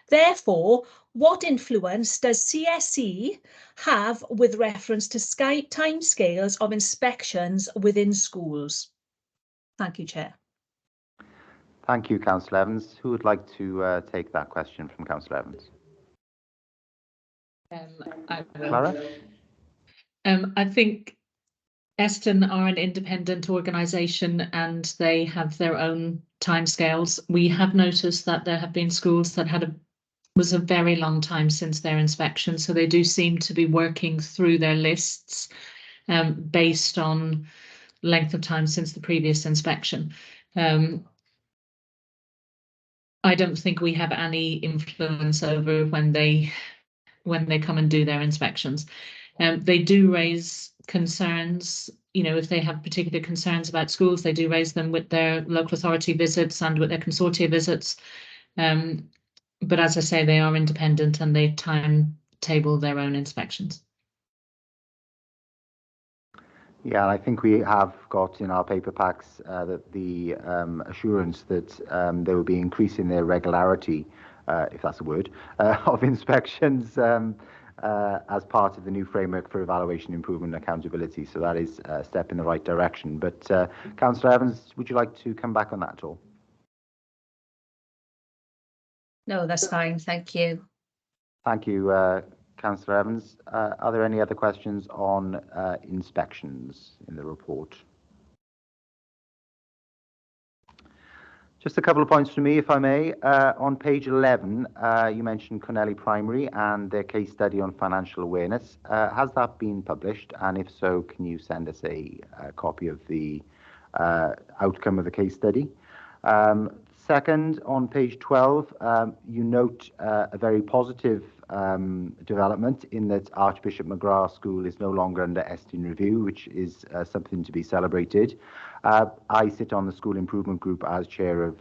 Therefore, what influence does CSE have with reference to timescales of inspections within schools? Thank you, Chair. Thank you, Councillor Evans. Who would like to take that question from Councillor Evans? Clara? I think Eston are an independent organisation and they have their own timescales. We have noticed that there have been schools that was a very long time since their inspection, so they do seem to be working through their lists based on length of time since the previous inspection. I don't think we have any influence over when they come and do their inspections. They do raise concerns, you know, if they have particular concerns about schools, they do raise them with their local authority visits and with their consortia visits. But as I say, they are independent and they timetable their own inspections. Yeah, I think we have got in our paper packs that the assurance that they will be increasing their regularity, if that's a word, of inspections as part of the new framework for evaluation, improvement and accountability. So that is a step in the right direction. But Councillor Evans, would you like to come back on that at all? No, that's fine. Thank you. Thank you, Councillor Evans. Are there any other questions on inspections in the report? Just a couple of points from me, if I may. On page 11, you mentioned Cornelly Primary and their case study on financial awareness. Has that been published? And if so, can you send us a copy of the outcome of the case study? Second, on page 12, you note a very positive development in that Archbishop McGrath School is no longer under Estin review, which is something to be celebrated. I sit on the school improvement group as chair of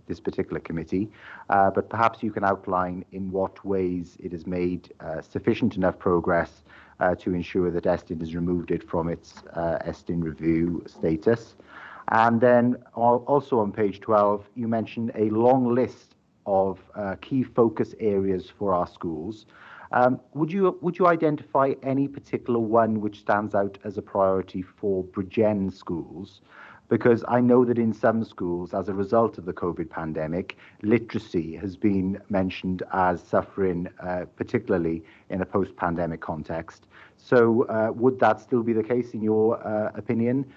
this particular committee, but perhaps you can outline in what ways it has made sufficient enough progress to ensure that Estin has removed it from its Estin review status. And then also on page 12, you mentioned a long list of key focus areas for our schools. Would you identify any particular one which stands out as a priority for Bridgend schools? Because I know that in some schools, as a result of the COVID pandemic, literacy has been mentioned as suffering, particularly in a post-pandemic context. So would that still be the case in your opinion?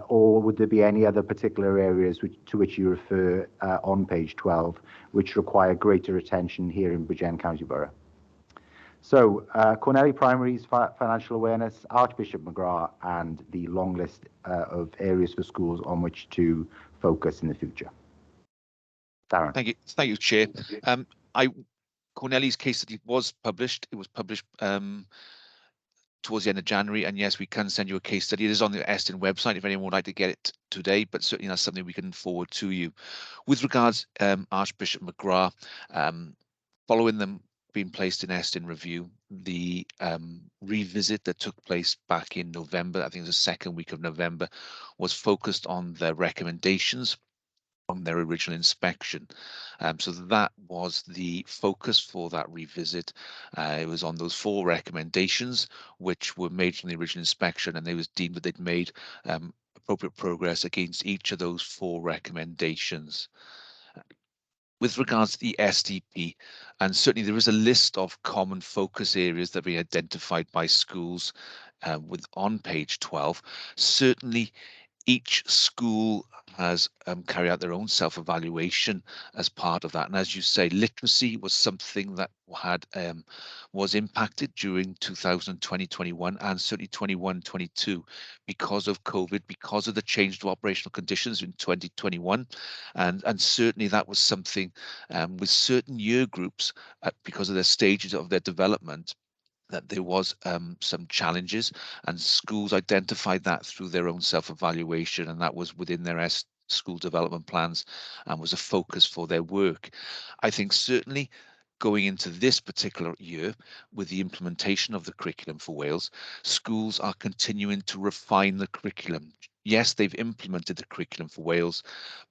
Or would there be any other particular areas to which you refer on page 12, which require greater attention here in Bridgend County Borough? So Cornelly Primary's financial awareness, Archbishop McGrath, and the long list of areas for schools on which to focus in the future. Darren. Thank you, Chair. Cornelly's case study was published. It was published towards the end of January, and yes, we can send you a case study. It is on the Estin website if anyone would like to get it today, but certainly that's something we can forward to you. With regards Archbishop McGrath, following them being placed in Estin review, the revisit that took place back in November, I think it was the second week of November, was focused on their recommendations from their original inspection. So that was the focus for that revisit. It was on those 4 recommendations which were made from the original inspection, and they was deemed that they'd made appropriate progress against each of those 4 recommendations. With regards to the SDP, and certainly there is a list of common focus areas that we identified by schools on page 12. Certainly each school has carried out their own self-evaluation as part of that. And as you say, literacy was something that was impacted during 2020-21 and certainly 21-22 because of COVID, because of the change to operational conditions in 2021. And certainly that was something with certain year groups, because of their stages of their development, that there was some challenges, and schools identified that through their own self-evaluation, and that was within their school development plans and was a focus for their work. I think certainly going into this particular year with the implementation of the curriculum for Wales, schools are continuing to refine the curriculum. Yes, they've implemented the curriculum for Wales,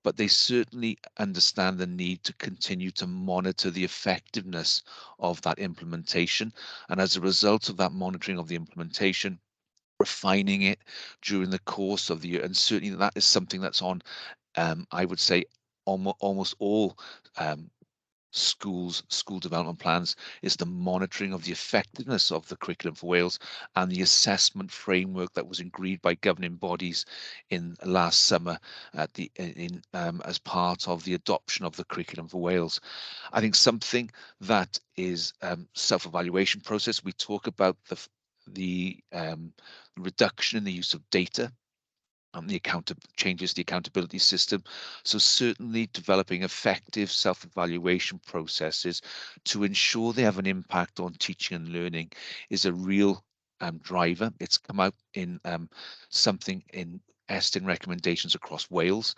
but they certainly understand the need to continue to monitor the effectiveness of that implementation. And as a result of that monitoring of the implementation, refining it during the course of the year, and certainly that is something that's on, I would say, almost all school development plans, is the monitoring of the effectiveness of the curriculum for Wales and the assessment framework that was agreed by governing bodies in last summer at as part of the adoption of the curriculum for Wales. I think something that is self-evaluation process. We talk about the reduction in the use of data and the changes the accountability system. So certainly developing effective self-evaluation processes to ensure they have an impact on teaching and learning is a real driver. It's come out in something in ESTIN recommendations across Wales.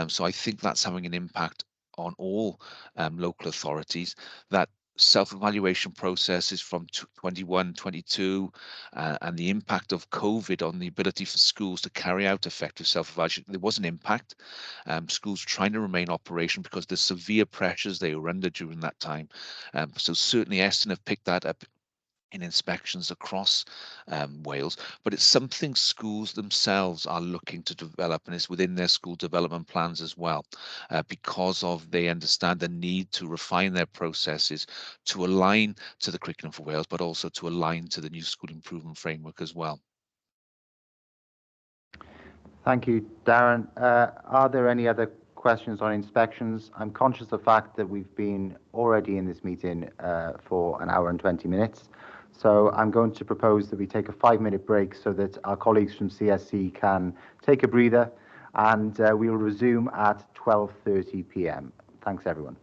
So I think that's having an impact on all local authorities, that self-evaluation processes from 21, 22, and the impact of COVID on the ability for schools to carry out effective self-evaluation. There was an impact. Schools trying to remain operational because the severe pressures they were under during that time. So certainly ESTIN have picked that up in inspections across Wales, but it's something schools themselves are looking to develop, and it's within their school development plans as well, because they understand the need to refine their processes to align to the curriculum for Wales, but also to align to the new school improvement framework as well. Thank you, Darren. Are there any other questions on inspections? I'm conscious of the fact that we've been already in this meeting for an hour and 20 minutes. So I'm going to propose that we take a 5-minute break so that our colleagues from CSC can take a breather, and we will resume at 12:30 p.m. Thanks, everyone.